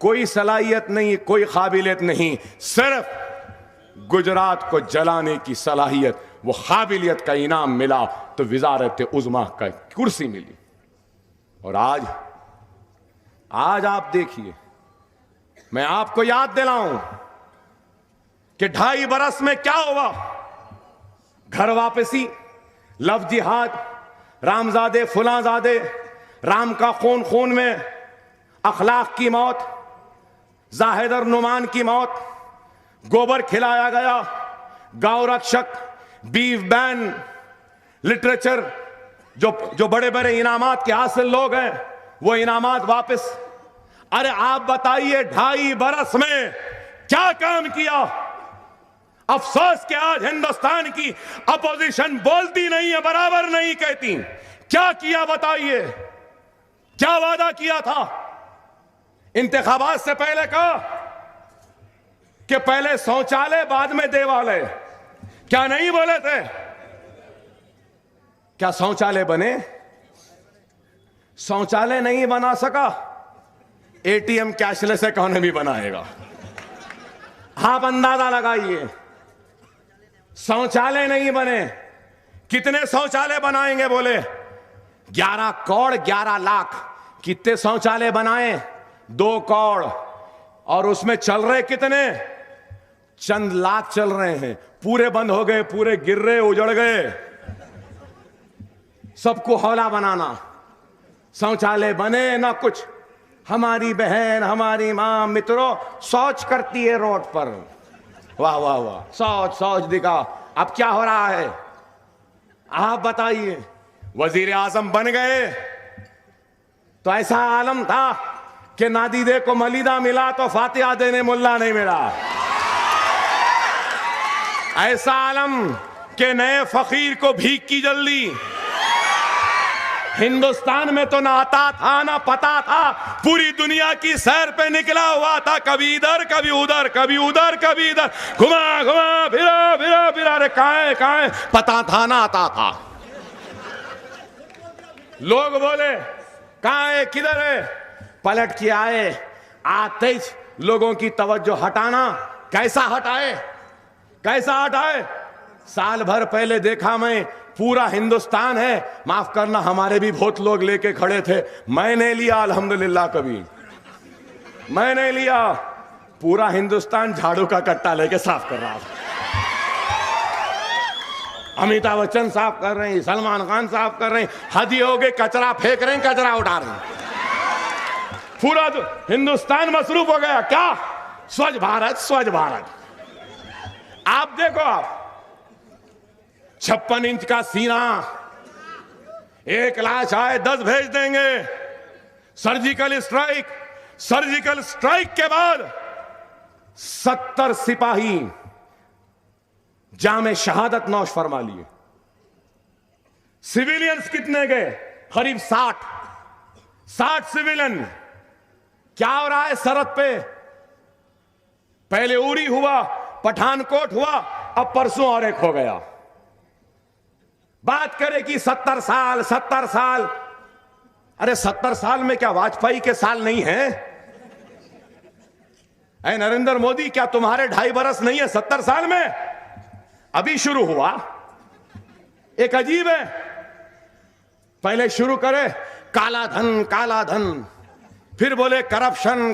कोई सलाहियत नहीं, कोई काबिलियत नहीं, सिर्फ गुजरात को जलाने की सलाहियत, वो काबिलियत का इनाम मिला तो विजारत उज़्मा का कुर्सी मिली। और आज आप देखिए, मैं आपको याद दिलाऊं कि 2.5 बरस में क्या हुआ। घर वापसी, लव जिहाद, रामजादे फुलाजादे, राम का खून खून में, अखलाक की मौत, जाहिद और नुमान की मौत, गोबर खिलाया गया, गौ रक्षक, बीफ बैन, लिटरेचर, जो बड़े बड़े इनामात के हासिल लोग हैं वो इनामात वापस। अरे आप बताइए 2.5 बरस में क्या काम किया? अफसोस कि आज हिंदुस्तान की अपोजिशन बोलती नहीं है, बराबर नहीं कहती। क्या किया बताइए? क्या वादा किया था? इंतखाबात से पहले कहा कि पहले शौचालय बाद में देवालय, क्या नहीं बोले थे? क्या शौचालय बने? शौचालय नहीं बना सका, एटीएम कैशलेस इकोनॉमी बनाएगा। आप अंदाजा लगाइए, शौचालय नहीं बने, कितने शौचालय बनाएंगे? बोले 11 करोड़ 11 लाख। कितने शौचालय बनाए? 2 करोड़। और उसमें चल रहे कितने? चंद लाख चल रहे हैं। पूरे बंद हो गए, पूरे गिर रहे, उजड़ गए। सबको हौला बनाना, शौचालय बने ना कुछ। हमारी बहन, हमारी मां, मित्रों शौच करती है रोड पर। वाह वाह वाह, शौच शौच दिखा। अब क्या हो रहा है आप बताइए? वजीर आजम बन गए तो ऐसा आलम था कि नादीदे को मलीदा मिला तो फातिहा देने मुल्ला नहीं मिला। ऐसा आलम कि नए फकीर को भीख की जल्दी। हिंदुस्तान में तो ना आता था ना पता था, पूरी दुनिया की सैर पे निकला हुआ था, कभी इधर कभी उधर, कभी उधर कभी इधर, घुमा घुमा फिरा फिरा फिरा। अरे कहां पता था ना आता था। लोग बोले कहां है, किधर है? पलट के आए, आते लोगों की तवज्जो हटाना। कैसा हटाए? कैसा हटाए? साल भर पहले देखा मैं, पूरा हिंदुस्तान है, माफ करना हमारे भी बहुत लोग लेके खड़े थे, मैंने लिया अल्हम्दुलिल्लाह। कभी मैंने लिया, पूरा हिंदुस्तान झाड़ू का कट्टा लेके साफ कर रहा था। अमिताभ बच्चन साफ कर रहे हैं, सलमान खान साफ कर रहे हैं, हद ही हो गए, कचरा फेंक रहे हैं, कचरा उठा रहे हैं। पूरा हिंदुस्तान मसरूफ हो गया। क्या? स्वच्छ भारत, स्वच्छ भारत। आप देखो, आप 56 इंच का सीना, 1 लाश आए 10 भेज देंगे। सर्जिकल स्ट्राइक के बाद 70 सिपाही जामे शहादत नौश फरमा लिए। सिविलियंस कितने गए? करीब 60 सिविलियन। क्या हो रहा है सरहद पे? पहले उरी हुआ, पठानकोट हुआ, अब परसों और एक हो गया। बात करें कि 70 साल। अरे 70 साल में क्या वाजपेयी के साल नहीं है? ऐ नरेंद्र मोदी, क्या तुम्हारे 2.5 बरस नहीं है 70 साल में? अभी शुरू हुआ। एक अजीब है, पहले शुरू करे काला धन, फिर बोले करप्शन,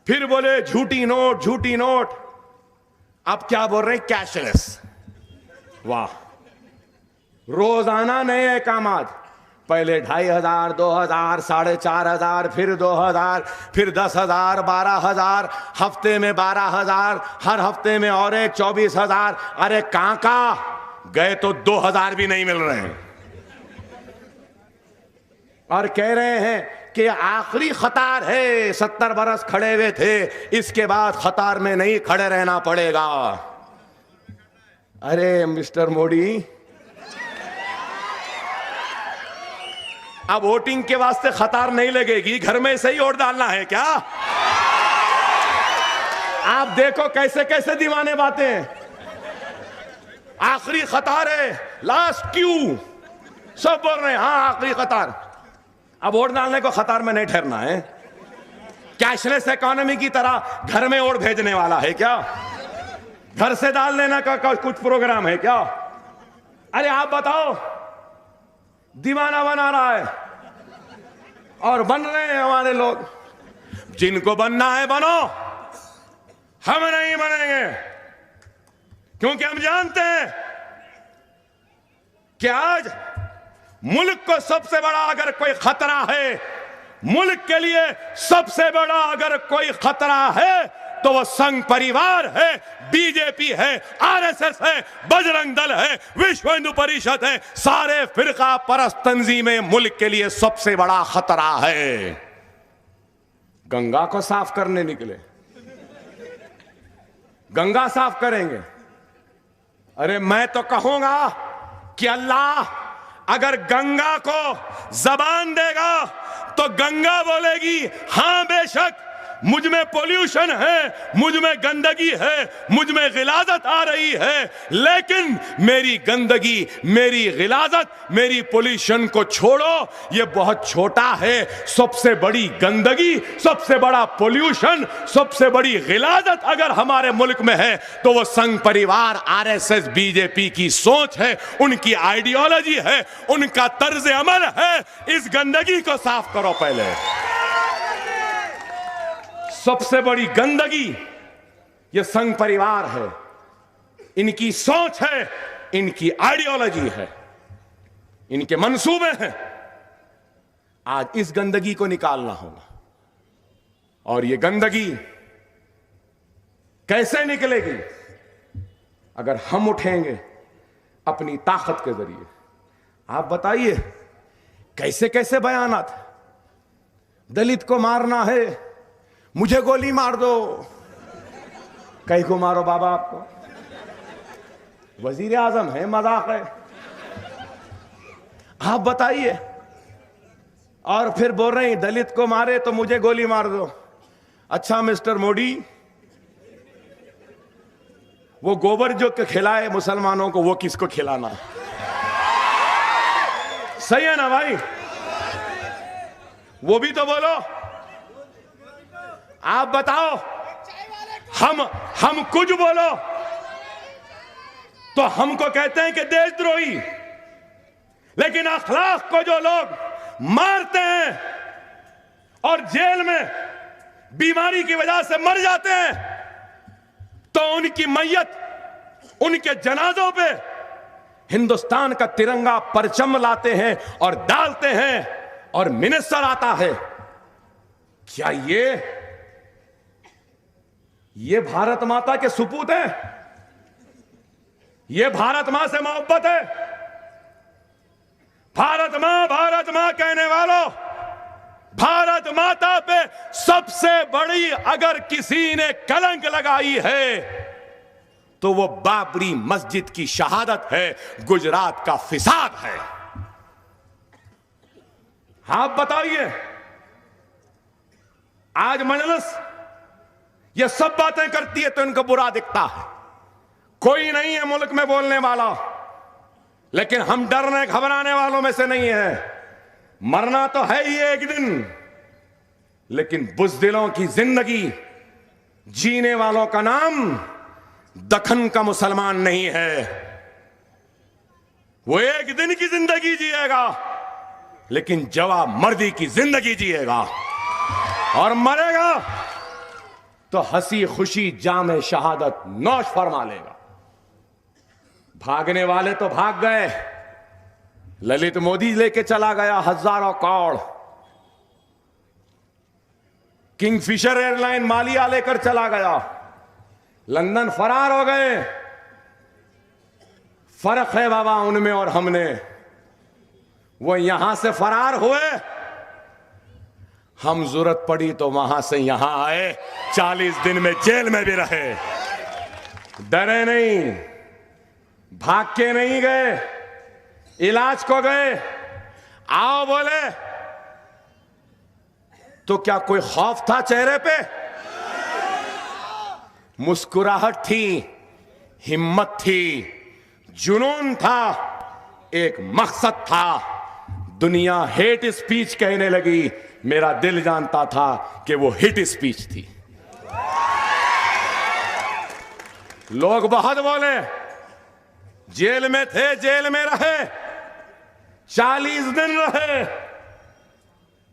फिर बोले झूठी नोट, अब क्या बोल रहे हैं? कैशलेस। वाह, रोजाना नए कामात। पहले 2,500, 2,000, 4,500, फिर 2,000, फिर 10,000, 12,000, हफ्ते में 12,000, हर हफ्ते में और एक 24,000। अरे कहां गए तो 2,000 भी नहीं मिल रहे हैं। और कह रहे हैं कि आखिरी खतार है, 70 बरस खड़े हुए थे, इसके बाद खतार में नहीं खड़े रहना पड़ेगा। अरे मिस्टर मोदी, अब वोटिंग के वास्ते खतार नहीं लगेगी, घर में से ही वोट डालना है क्या? आप देखो कैसे कैसे दीवाने बातें। आखिरी खतार है, लास्ट क्यू, सब बोल रहे हैं हाँ आखिरी कतार। अब वोट डालने को कतार में नहीं ठहरना है। कैशलेस इकोनॉमी की तरह घर में वोट भेजने वाला है क्या? घर से डाल लेना का कुछ प्रोग्राम है क्या? अरे आप बताओ, दीवाना बना रहा है और बन रहे हैं हमारे लोग। जिनको बनना है बनो, हम नहीं बनेंगे, क्योंकि हम जानते हैं कि आज मुल्क को सबसे बड़ा अगर कोई खतरा है, मुल्क के लिए सबसे बड़ा अगर कोई खतरा है तो वो संघ परिवार है, बीजेपी है, आरएसएस है, बजरंग दल है, विश्व हिंदू परिषद है। सारे फिरका परस्त तंजीमें मुल्क के लिए सबसे बड़ा खतरा है। गंगा को साफ करने निकले, गंगा साफ करेंगे। अरे मैं तो कहूंगा कि अल्लाह अगर गंगा को जबान देगा तो गंगा बोलेगी हां बेशक मुझ में पोल्यूशन है, मुझ में गंदगी है, मुझ में गिलाजत आ रही है, लेकिन मेरी गंदगी, मेरी गिलाजत, मेरी पोल्यूशन को छोड़ो, ये बहुत छोटा है। सबसे बड़ी गंदगी, सबसे बड़ा पोल्यूशन, सबसे बड़ी गिलाजत अगर हमारे मुल्क में है तो वो संघ परिवार, आरएसएस, बीजेपी की सोच है, उनकी आइडियोलॉजी है, उनका तर्ज अमल है। इस गंदगी को साफ करो पहले। सबसे बड़ी गंदगी ये संघ परिवार है, इनकी सोच है, इनकी आइडियोलॉजी है, इनके मंसूबे हैं। आज इस गंदगी को निकालना होगा। और ये गंदगी कैसे निकलेगी? अगर हम उठेंगे अपनी ताकत के जरिए। आप बताइए कैसे कैसे बयानात। दलित को मारना है, मुझे गोली मार दो। कहीं को मारो बाबा, आपको वजीर आजम है, मजाक है? आप बताइए। और फिर बोल रहे हैं दलित को मारे तो मुझे गोली मार दो। अच्छा मिस्टर मोदी, वो गोबर जो खिलाए मुसलमानों को, वो किसको खिलाना? सही है ना भाई? वो भी तो बोलो। आप बताओ, हम कुछ बोलो तो हमको कहते हैं कि देशद्रोही, लेकिन अखलाक को जो लोग मारते हैं और जेल में बीमारी की वजह से मर जाते हैं, तो उनकी मैयत, उनके जनाजों पे हिंदुस्तान का तिरंगा परचम लाते हैं और डालते हैं और मिनिस्टर आता है। क्या ये भारत माता के सुपूत है? ये भारत मां से मोहब्बत है? भारत मां कहने वालों, भारत माता पे सबसे बड़ी अगर किसी ने कलंक लगाई है तो वो बाबरी मस्जिद की शहादत है, गुजरात का फिसाद है। आप बताइए, आज मजलिस ये सब बातें करती है तो इनको बुरा दिखता है। कोई नहीं है मुल्क में बोलने वाला, लेकिन हम डरने घबराने वालों में से नहीं है। मरना तो है ही एक दिन, लेकिन बुज़दिलों की जिंदगी जीने वालों का नाम दखन का मुसलमान नहीं है। वो एक दिन की जिंदगी जिएगा, लेकिन जवाब मर्दी की जिंदगी जिएगा, और मरेगा तो हंसी खुशी जामे शहादत नौश फरमा लेगा। भागने वाले तो भाग गए, ललित मोदी लेके चला गया हजारों करोड़, किंगफिशर एयरलाइन मालिया लेकर चला गया, लंदन फरार हो गए। फर्क है बाबा उनमें और हमने। वो यहां से फरार हुए हम जरूरत पड़ी तो वहां से यहां आए, 40 दिन में जेल में भी रहे, डरे नहीं, भाग के नहीं गए, इलाज को गए। आओ बोले तो क्या कोई खौफ था चेहरे पे? मुस्कुराहट थी, हिम्मत थी, जुनून था, एक मकसद था। दुनिया हेट स्पीच कहने लगी, मेरा दिल जानता था कि वो हिट स्पीच थी। लोग बहुत बोले, जेल में थे, जेल में रहे, 40 दिन रहे।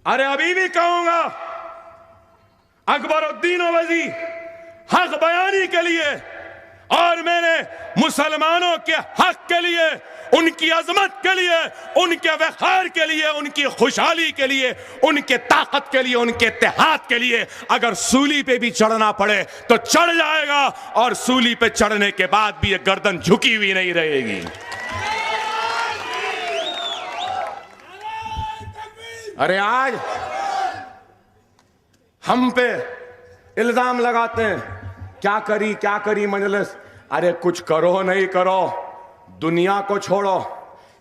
अरे अभी भी कहूंगा, अकबरुद्दीन ओवैसी हक बयानी के लिए और मैंने मुसलमानों के हक के लिए, उनकी अजमत के लिए, उनके वक़ार के लिए, उनकी खुशहाली के लिए, उनके ताकत के लिए, उनके इत्तेहाद के लिए अगर सूली पे भी चढ़ना पड़े तो चढ़ जाएगा, और सूली पे चढ़ने के बाद भी ये गर्दन झुकी हुई नहीं रहेगी। अरे आज हम पे इल्जाम लगाते हैं, क्या करी मजलिस। अरे कुछ करो नहीं करो, दुनिया को छोड़ो,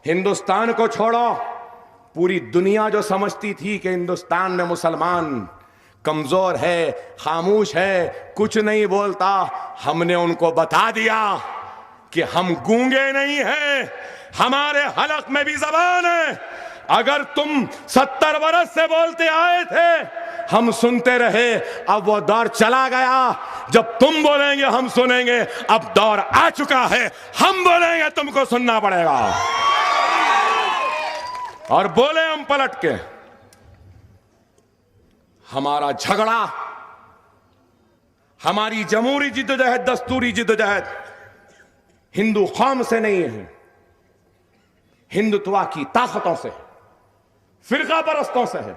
हिंदुस्तान को छोड़ो। पूरी दुनिया जो समझती थी कि हिंदुस्तान में मुसलमान कमजोर है, खामोश है, कुछ नहीं बोलता, हमने उनको बता दिया कि हम गूंगे नहीं हैं, हमारे हलक में भी जबान है। अगर तुम 70 बरस से बोलते आए थे, हम सुनते रहे, अब वो दौर चला गया जब तुम बोलेंगे हम सुनेंगे। अब दौर आ चुका है, हम बोलेंगे तुमको सुनना पड़ेगा। और बोले हम पलट के, हमारा झगड़ा, हमारी जमहूरी जिद्दोजहद, दस्तूरी जिद्दोजहद हिंदू कौम से नहीं है, हिंदुत्व की ताकतों से, फिरका परस्तों से है।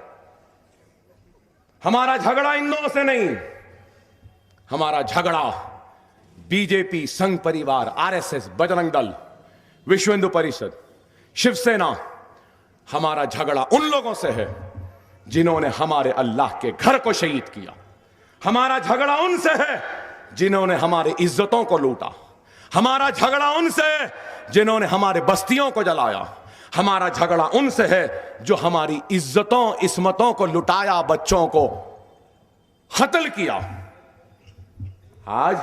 हमारा झगड़ा हिंदुओं से नहीं, हमारा झगड़ा बीजेपी, संघ परिवार, आरएसएस, बजरंग दल, विश्व हिंदू परिषद, शिवसेना, हमारा झगड़ा उन लोगों से है जिन्होंने हमारे अल्लाह के घर को शहीद किया। हमारा झगड़ा उनसे है जिन्होंने हमारी इज्जतों को लूटा। हमारा झगड़ा उनसे है जिन्होंने हमारे बस्तियों को जलाया। हमारा झगड़ा उनसे है जो हमारी इज्जतों, इस्मतों को लुटाया, बच्चों को कत्ल किया। आज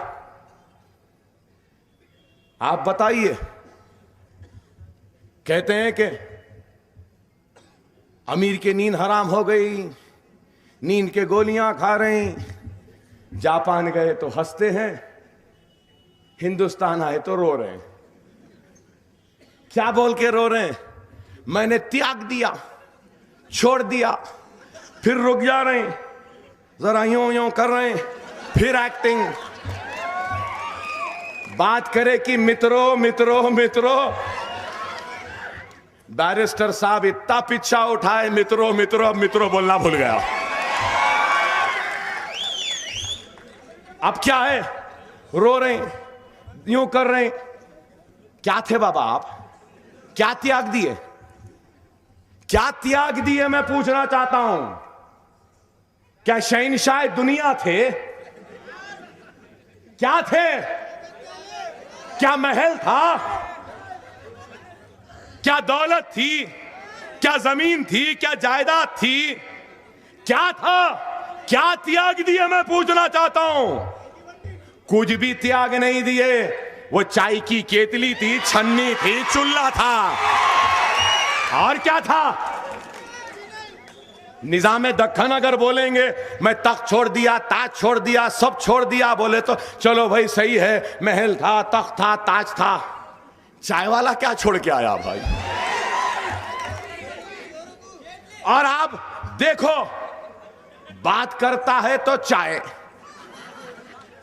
आप बताइए, कहते हैं कि अमीर की नींद हराम हो गई, नींद के गोलियां खा रहे हैं, जापान गए तो हंसते हैं, हिंदुस्तान आए तो रो रहे हैं। क्या बोल के रो रहे हैं? मैंने त्याग दिया, छोड़ दिया, फिर रुक जा रहे हैं, जरा यूं यूं कर रहे हैं, फिर एक्टिंग। बात करे कि मित्रों मित्रों मित्रों, बैरिस्टर साहब इतना पीछा उठाए, मित्रों मित्रों, मित्रों बोलना भूल गया। अब क्या है? रो रहे हैं, यूं कर रहे हैं। क्या थे बाबा आप? क्या त्याग दिए? क्या त्याग दिए मैं पूछना चाहता हूं। क्या शहंशाह दुनिया थे? क्या थे? क्या महल था? क्या दौलत थी? क्या जमीन थी? क्या जायदाद थी? क्या था? क्या त्याग दिए मैं पूछना चाहता हूं। कुछ भी त्याग नहीं दिए। वो चाय की केतली थी, छन्नी थी, चूल्हा था, और क्या था? निजामे दक्खन अगर बोलेंगे मैं तख्त छोड़ दिया, ताज छोड़ दिया, सब छोड़ दिया, बोले तो चलो भाई सही है, महल था, तख्त था, ताज था। चाय वाला क्या छोड़ के आया भाई? और आप देखो, बात करता है तो चाय,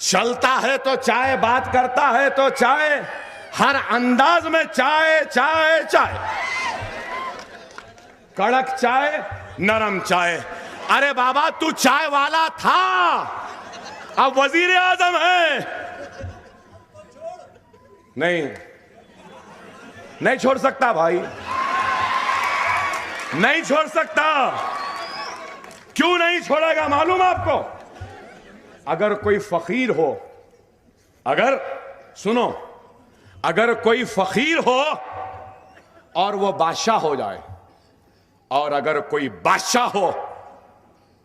चलता है तो चाय, बात करता है तो चाय, हर अंदाज में चाय चाय चाय, कड़क चाय, नरम चाय। अरे बाबा तू चाय वाला था, अब वजीर आजम है। नहीं, नहीं छोड़ सकता भाई, नहीं छोड़ सकता। क्यों नहीं छोड़ेगा मालूम आपको? अगर कोई फकीर हो, अगर सुनो, अगर कोई फकीर हो और वो बादशाह हो जाए, और अगर कोई बादशाह हो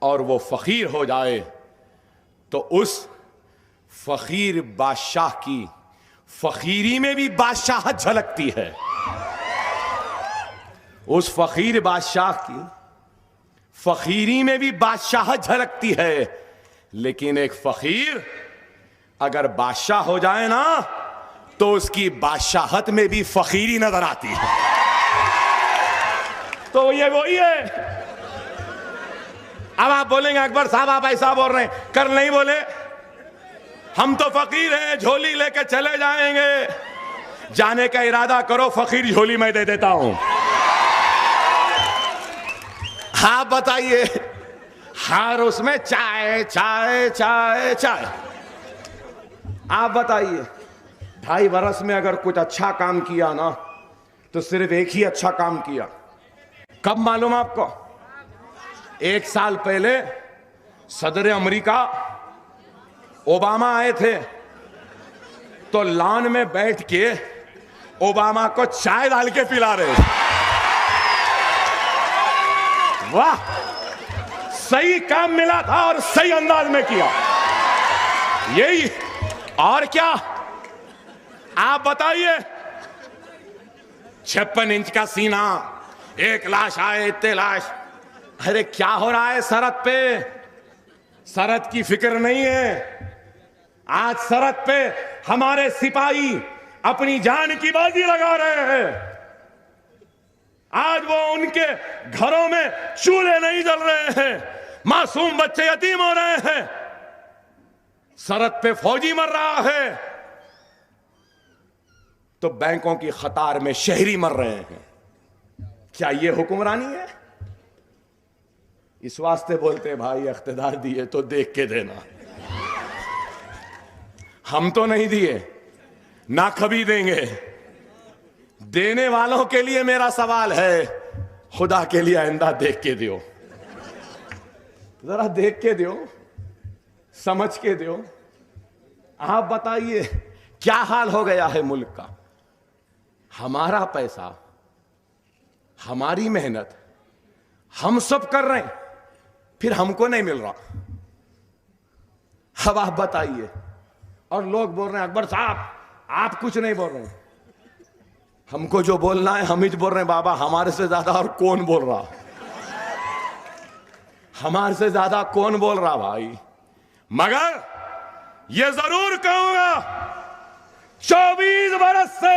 और वो फकीर हो जाए, तो उस फकीर बादशाह की फकीरी में भी बादशाहत झलकती है। उस फकीर बादशाह की फकीरी में भी बादशाहत झलकती है। लेकिन एक फकीर अगर बादशाह हो जाए ना, तो उसकी बादशाहत में भी फकीरी नजर आती है। तो ये वही है। अब आप बोलेंगे अकबर साहब आप ऐसा बोल रहे हैं, कर नहीं बोले, हम तो फकीर हैं, झोली लेकर चले जाएंगे। जाने का इरादा करो, फकीर झोली मैं दे देता हूं। हाँ बताइए, हर उसमें चाय चाय चाय चाय। आप बताइए, 2.5 बरस में अगर कुछ अच्छा काम किया ना, तो सिर्फ एक ही अच्छा काम किया। कब मालूम आपको? 1 साल पहले सदर अमेरिका ओबामा आए थे, तो लॉन में बैठ के ओबामा को चाय डाल के पिला रहे। वाह, सही काम मिला था और सही अंदाज में किया। यही और क्या? आप बताइए, 56 इंच का सीना, 1 लाश आए, इतने लाश। अरे क्या हो रहा है सरहद पे? सरहद की फिक्र नहीं है। आज सरहद पे हमारे सिपाही अपनी जान की बाजी लगा रहे हैं। आज वो उनके घरों में चूल्हे नहीं जल रहे हैं, मासूम बच्चे यतीम हो रहे हैं, सरहद पे फौजी मर रहा है, तो बैंकों की कतार में शहरी मर रहे हैं। क्या ये हुक्मरानी है? इस वास्ते बोलते भाई, इख्तिदार दिए तो देख के देना। हम तो नहीं दिए, ना कभी देंगे। देने वालों के लिए मेरा सवाल है, खुदा के लिए आइंदा देख के दियो, जरा देख के दियो, समझ के दियो। आप बताइए क्या हाल हो गया है मुल्क का? हमारा पैसा, हमारी मेहनत हम सब कर रहे हैं, फिर हमको नहीं मिल रहा। अब आप बताइए, और लोग बोल रहे हैं अकबर साहब आप कुछ नहीं बोल रहे हैं। हमको जो बोलना है हम ही बोल रहे हैं। बाबा, हमारे से ज्यादा और कौन बोल रहा? हमारे से ज्यादा कौन बोल रहा भाई? मगर ये जरूर कहूंगा, 24 बरस से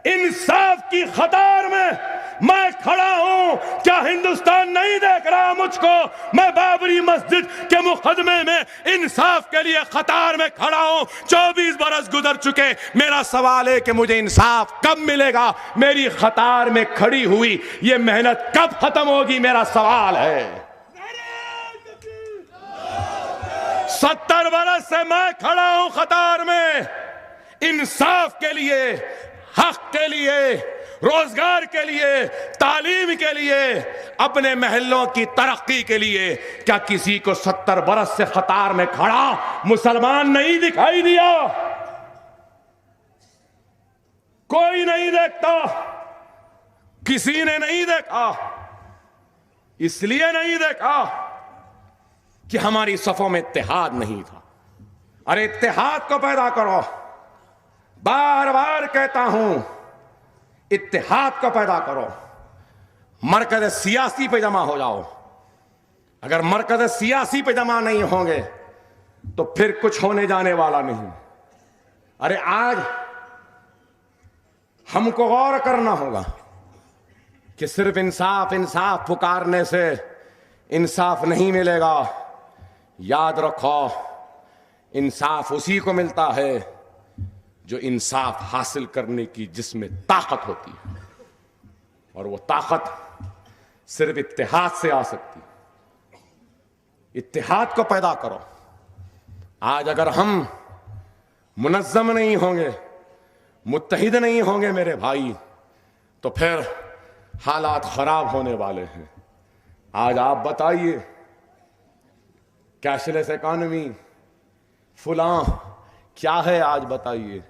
इंसाफ की कतार में मैं खड़ा हूं। क्या हिंदुस्तान नहीं देख रहा मुझको? मैं बाबरी मस्जिद के मुकदमे में इंसाफ के लिए कतार में खड़ा हूं। 24 बरस गुजर चुके। मेरा सवाल है कि मुझे इंसाफ कब मिलेगा? मेरी कतार में खड़ी हुई ये मेहनत कब खत्म होगी? मेरा सवाल है। 70 बरस से मैं खड़ा हूं कतार में, इंसाफ के लिए, हक के लिए, रोजगार के लिए, तालीम के लिए, अपने महलों की तरक्की के लिए। क्या किसी को 70 बरस से कतार में खड़ा मुसलमान नहीं दिखाई दिया? कोई नहीं देखता, किसी ने नहीं देखा। इसलिए नहीं देखा कि हमारी सफों में इत्तेहाद नहीं था। अरे इत्तेहाद को पैदा करो। बार बार कहता हूं, इत्तेहाद को पैदा करो। मरकज सियासी पे जमा हो जाओ। अगर मरकज सियासी पे जमा नहीं होंगे तो फिर कुछ होने जाने वाला नहीं। अरे आज हमको गौर करना होगा कि सिर्फ इंसाफ इंसाफ पुकारने से इंसाफ नहीं मिलेगा। याद रखो, इंसाफ उसी को मिलता है जो इंसाफ हासिल करने की जिसमें ताकत होती है, और वो ताकत सिर्फ इत्तेहाद से आ सकती है। इत्तेहाद को पैदा करो। आज अगर हम मुनज़्ज़म नहीं होंगे, मुत्तहिद नहीं होंगे मेरे भाई, तो फिर हालात खराब होने वाले हैं। आज आप बताइए, कैशलेस इकॉनमी, फुला क्या है आज बताइए,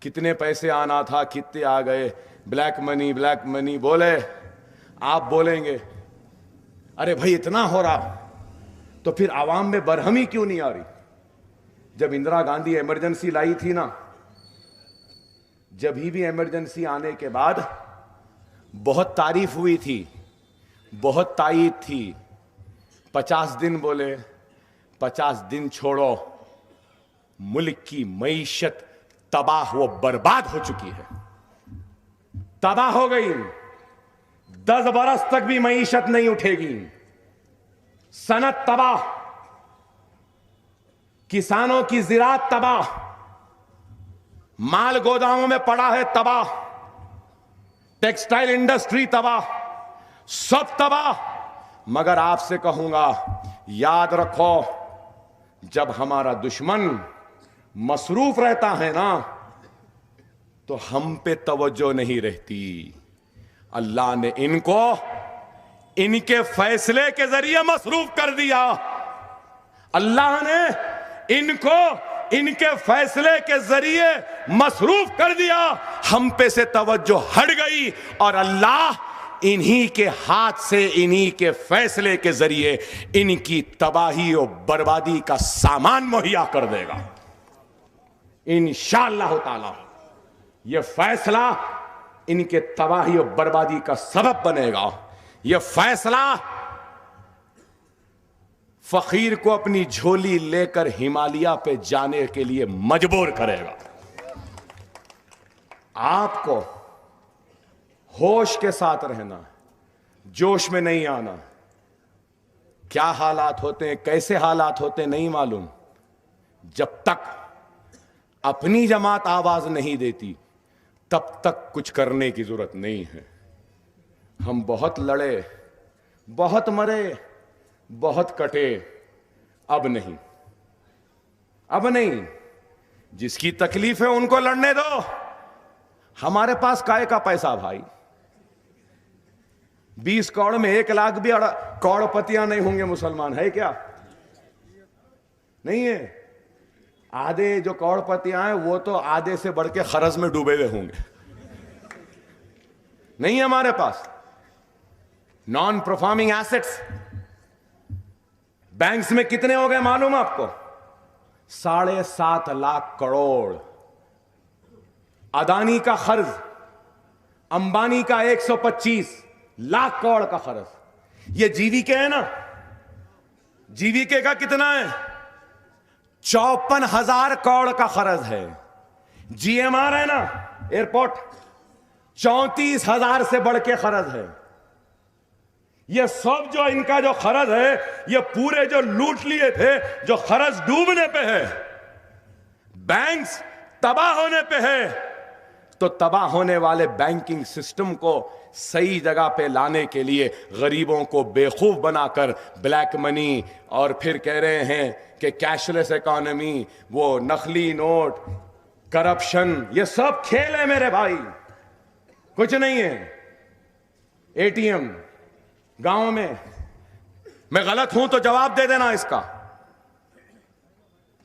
कितने पैसे आना था कितने आ गए, ब्लैक मनी बोले। आप बोलेंगे अरे भाई इतना हो रहा, तो फिर आवाम में बरहमी क्यों नहीं आ रही? जब इंदिरा गांधी इमरजेंसी लाई थी ना, जब ही भी इमरजेंसी आने के बाद बहुत तारीफ हुई थी, बहुत तायीद थी। 50 दिन बोले, 50 दिन छोड़ो, मुल्क की मईशत तबाह व बर्बाद हो चुकी है, तबाह हो गई। 10 बरस तक भी मईशत नहीं उठेगी, सनत तबाह, किसानों की ज़िराअत तबाह, माल गोदामों में पड़ा है तबाह, टेक्सटाइल इंडस्ट्री तबाह, सब तबाह। मगर आपसे कहूंगा, याद रखो, जब हमारा दुश्मन मसरूफ रहता है ना, तो हम पे तवज्जो नहीं रहती। अल्लाह ने इनको इनके फैसले के जरिए मसरूफ कर दिया। अल्लाह ने इनको इनके फैसले के जरिए मसरूफ कर दिया, हम पे से तवज्जो हट गई, और अल्लाह इन्हीं के हाथ से, इन्हीं के फैसले के जरिए इनकी तबाही और बर्बादी का सामान मुहैया कर देगा इंशाअल्लाह ताला। यह फैसला इनके तबाही और बर्बादी का सबब बनेगा। यह फैसला फकीर को अपनी झोली लेकर हिमालय पे जाने के लिए मजबूर करेगा। आपको होश के साथ रहना, जोश में नहीं आना। क्या हालात होते हैं, कैसे हालात होते हैं नहीं मालूम। जब तक अपनी जमात आवाज नहीं देती, तब तक कुछ करने की जरूरत नहीं है। हम बहुत लड़े, बहुत मरे, बहुत कटे, अब नहीं, अब नहीं। जिसकी तकलीफ है उनको लड़ने दो। हमारे पास काय का पैसा भाई? 20 करोड़ में 1 लाख भी करोड़पतियां नहीं होंगे मुसलमान, है क्या? नहीं है। आधे जो करोड़पतियां हैं वो तो आधे से बढ़ के खर्च में डूबे हुए होंगे। नहीं है हमारे पास। नॉन परफॉर्मिंग एसेट्स बैंक्स में कितने हो गए मालूम आपको? 7.5 लाख करोड़। अदानी का कर्ज, अंबानी का 125 लाख करोड़ का कर्ज। ये जीवीके है ना, जीवीके का कितना है? 54,000 करोड़ का कर्ज है। जीएमआर है ना एयरपोर्ट, 34,000 से बढ़ के कर्ज है। ये सब जो इनका जो कर्ज है, ये पूरे जो लूट लिए थे, जो कर्ज डूबने पे है, बैंक्स तबाह होने पे है, तो तबाह होने वाले बैंकिंग सिस्टम को सही जगह पे लाने के लिए गरीबों को बेवकूफ बनाकर ब्लैक मनी, और फिर कह रहे हैं कि कैशलेस इकॉनमी, वो नकली नोट, करप्शन, ये सब खेल है मेरे भाई, कुछ नहीं है। एटीएम गांव में, मैं गलत हूं तो जवाब दे देना, इसका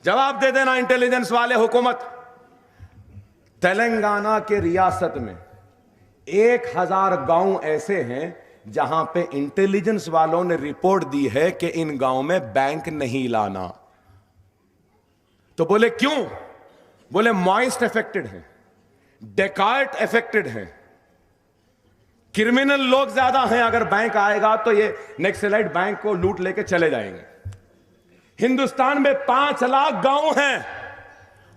जवाब दे देना इंटेलिजेंस वाले, हुकूमत। तेलंगाना के रियासत में 1000 गांव ऐसे हैं जहां पे इंटेलिजेंस वालों ने रिपोर्ट दी है कि इन गांव में बैंक नहीं लाना। तो बोले क्यों? बोले मॉइस्ट अफेक्टेड है, डेकार्ट अफेक्टेड है, क्रिमिनल लोग ज्यादा हैं। अगर बैंक आएगा तो ये नक्सलाइट बैंक को लूट लेके चले जाएंगे। हिंदुस्तान में 5 लाख गांव हैं।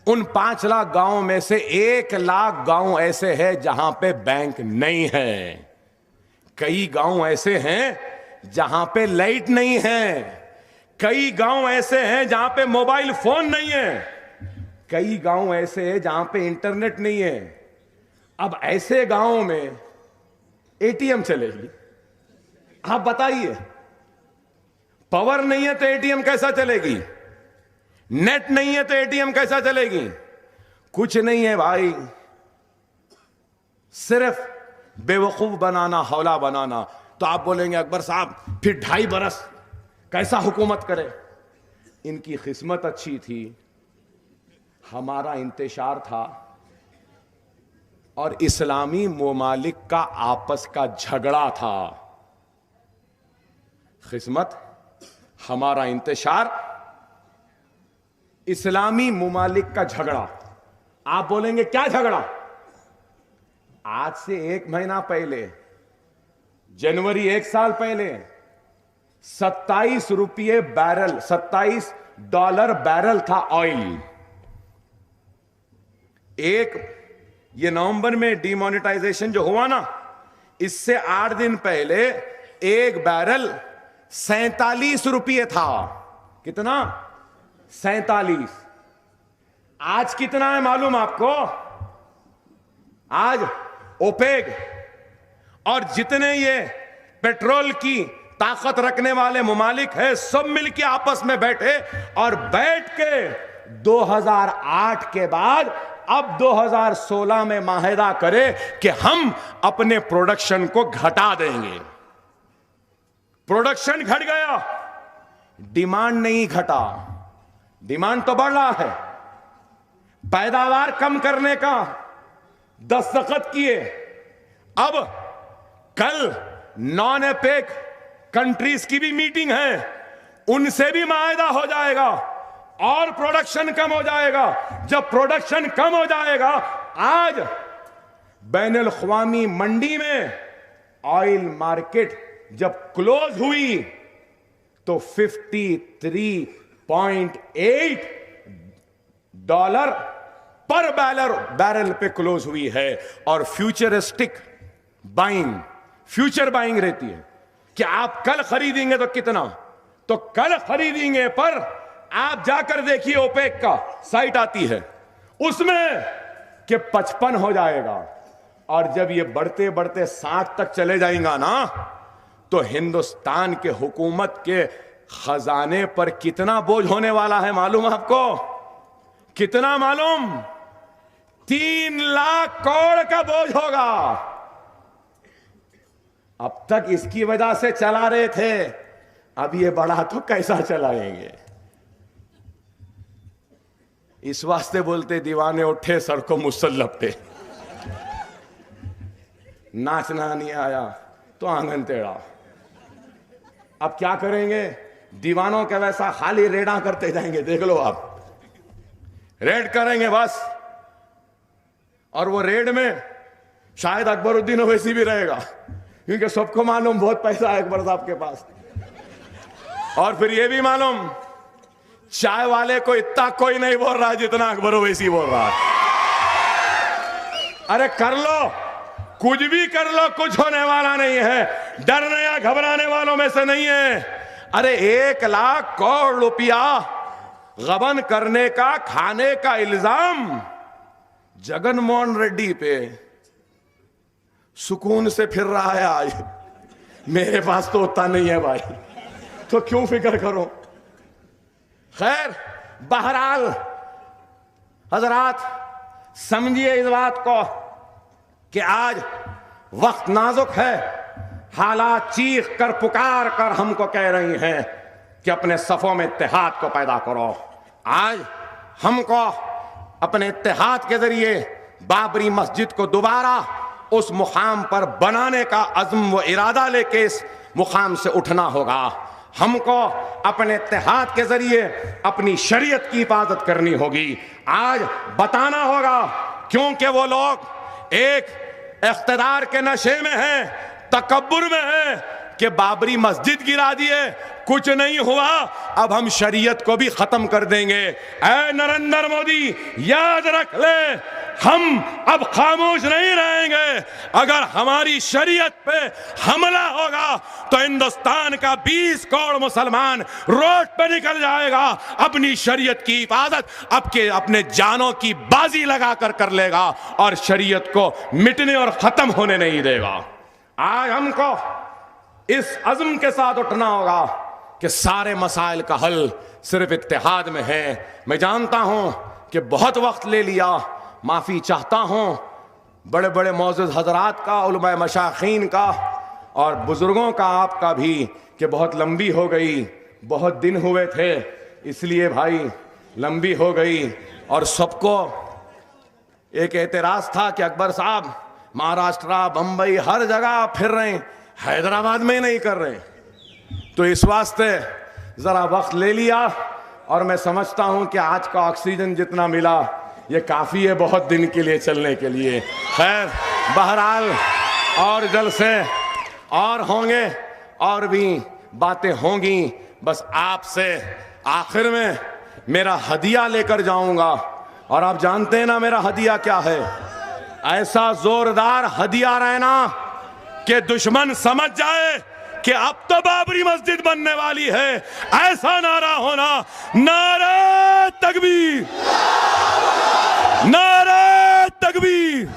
उन 5 लाख गांवों में से 1 लाख गांव ऐसे हैं जहां पे बैंक नहीं है। कई गांव ऐसे हैं जहां पे लाइट नहीं है। कई गांव ऐसे हैं जहां पे मोबाइल फोन नहीं है। कई गांव ऐसे हैं जहां पे इंटरनेट नहीं है। अब ऐसे गांवों में एटीएम चलेगी? आप बताइए, पावर नहीं है तो एटीएम कैसा चलेगी? नेट नहीं है तो एटीएम कैसा चलेगी? कुछ नहीं है भाई, सिर्फ बेवकूफ बनाना, हौला बनाना। तो आप बोलेंगे अकबर साहब फिर 2.5 बरस कैसा हुकूमत करे? इनकी किस्मत अच्छी थी, हमारा इंतशार था और इस्लामी ममालिक का आपस का झगड़ा था। किस्मत, हमारा इंतशार, इस्लामी ममालिक का झगड़ा। आप बोलेंगे क्या झगड़ा? आज से 1 महीना पहले, जनवरी 1 साल पहले, 27 रुपये बैरल, $27 बैरल था ऑयल। ये नवंबर में डिमोनेटाइजेशन जो हुआ ना, इससे 8 दिन पहले एक बैरल 47 रुपये था। कितना? 47। आज कितना है मालूम आपको? आज ओपेक और जितने ये पेट्रोल की ताकत रखने वाले ममालिक हैं, सब मिलके आपस में बैठे और बैठ के 2008 के बाद अब 2016 में माहिदा करे कि हम अपने प्रोडक्शन को घटा देंगे। प्रोडक्शन घट गया, डिमांड नहीं घटा, डिमांड तो बढ़ रहा है। पैदावार कम करने का दस्तखत किए। अब कल नॉन एपेक कंट्रीज की भी मीटिंग है, उनसे भी माहिदा हो जाएगा और प्रोडक्शन कम हो जाएगा। जब प्रोडक्शन कम हो जाएगा, आज बैनुल अक़वामी मंडी में ऑयल मार्केट जब क्लोज हुई तो $53.8 पर बैरल पे क्लोज हुई है। और फ्यूचरिस्टिक बाइंग, फ्यूचर बाइंग रहती है कि आप कल खरीदेंगे तो कितना, तो कल खरीदेंगे पर आप जाकर देखिए, ओपेक का साइट आती है उसमें कि 55 हो जाएगा। और जब ये बढ़ते बढ़ते 60 तक चले जाएगा ना, तो हिंदुस्तान के हुकूमत के खजाने पर कितना बोझ होने वाला है मालूम आपको? कितना मालूम? 3 लाख करोड़ का बोझ होगा। अब तक इसकी वजह से चला रहे थे, अब ये बढ़ा तो कैसा चलाएंगे? इस वास्ते बोलते दीवाने उठे सर को मुसल्लफ पे, नाचना नहीं आया तो आंगन टेढ़ा। अब क्या करेंगे? दीवानों के वैसा खाली रेडा करते जाएंगे। देख लो आप, रेड करेंगे बस। और वो रेड में शायद अकबरुद्दीन ओवैसी भी रहेगा, क्योंकि सबको मालूम बहुत पैसा है अकबर साहब के पास। और फिर ये भी मालूम, चाय वाले को इतना कोई नहीं बोल रहा जितना अकबर ओवैसी बोल रहा है। अरे कर लो, कुछ भी कर लो, कुछ होने वाला नहीं है। डरने या घबराने वालों में से नहीं है। अरे 1 लाख करोड़ रुपया गबन करने का, खाने का इल्जाम जगनमोहन रेड्डी पे सुकून से फिर रहा है आज। मेरे पास तो उतना नहीं है भाई, तो क्यों फिक्र करो। खैर, बहरहाल हजरात, समझिए इस बात को कि आज वक्त नाजुक है। हालात चीख कर पुकार कर हमको कह रही हैं कि अपने सफों में इत्तेहाद को पैदा करो। आज हमको अपने इत्तेहाद के जरिए बाबरी मस्जिद को दोबारा उस मुकाम पर बनाने का अज़्म व इरादा लेके इस मुकाम से उठना होगा। हमको अपने इत्तेहाद के जरिए अपनी शरीयत की हिफाजत करनी होगी। आज बताना होगा, क्योंकि वो लोग एक इख्तिदार के नशे में हैं, तकब्बुर में हैं कि बाबरी मस्जिद गिरा दिए, कुछ नहीं हुआ, अब हम शरीयत को भी खत्म कर देंगे। ऐ नरेंद्र मोदी, याद रख ले, हम अब खामोश नहीं रहेंगे। अगर हमारी शरीयत पे हमला होगा तो हिंदुस्तान का 20 करोड़ मुसलमान रोड पे निकल जाएगा, अपनी शरीयत की हिफाजत अपने जानों की बाजी लगाकर कर लेगा और शरीयत को मिटने और खत्म होने नहीं देगा। आज हमको इस अज़्म के साथ उठना होगा कि सारे मसाइल का हल सिर्फ इत्तेहाद में है। मैं जानता हूं कि बहुत वक्त ले लिया, माफ़ी चाहता हूं बड़े बड़े मौजूद हजरात का, उलमा मशाखीन का और बुज़ुर्गों का, आपका भी, कि बहुत लंबी हो गई, बहुत दिन हुए थे। इसलिए भाई लंबी हो गई और सबको एक एतराज था कि अकबर साहब महाराष्ट्र, बंबई हर जगह फिर रहे हैं, हैदराबाद में नहीं कर रहे। तो इस वास्ते जरा वक्त ले लिया और मैं समझता हूं कि आज का ऑक्सीजन जितना मिला ये काफी है बहुत दिन के लिए चलने के लिए। खैर बहरहाल और जलसे और होंगे और भी बातें होंगी। बस आपसे आखिर में मेरा हदिया लेकर जाऊंगा और आप जानते हैं ना मेरा हदिया क्या है। ऐसा जोरदार हदिया रहना कि दुश्मन समझ जाए कि अब तो बाबरी मस्जिद बनने वाली है। ऐसा नारा होना, नारा तकबीर, नारा तकबीर,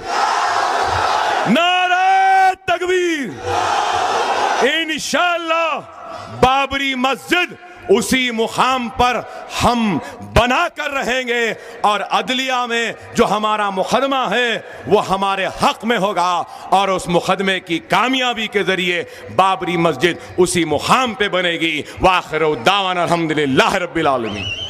नारा तकबीर। इंशाअल्लाह बाबरी मस्जिद उसी मुकाम पर हम बना कर रहेंगे और अदलिया में जो हमारा मुकदमा है वो हमारे हक में होगा और उस मुकदमे की कामयाबी के जरिए बाबरी मस्जिद उसी मुकाम पे बनेगी। वाखिर दावाना अल्हम्दुलिल्लाह रब्बिल आलमीन।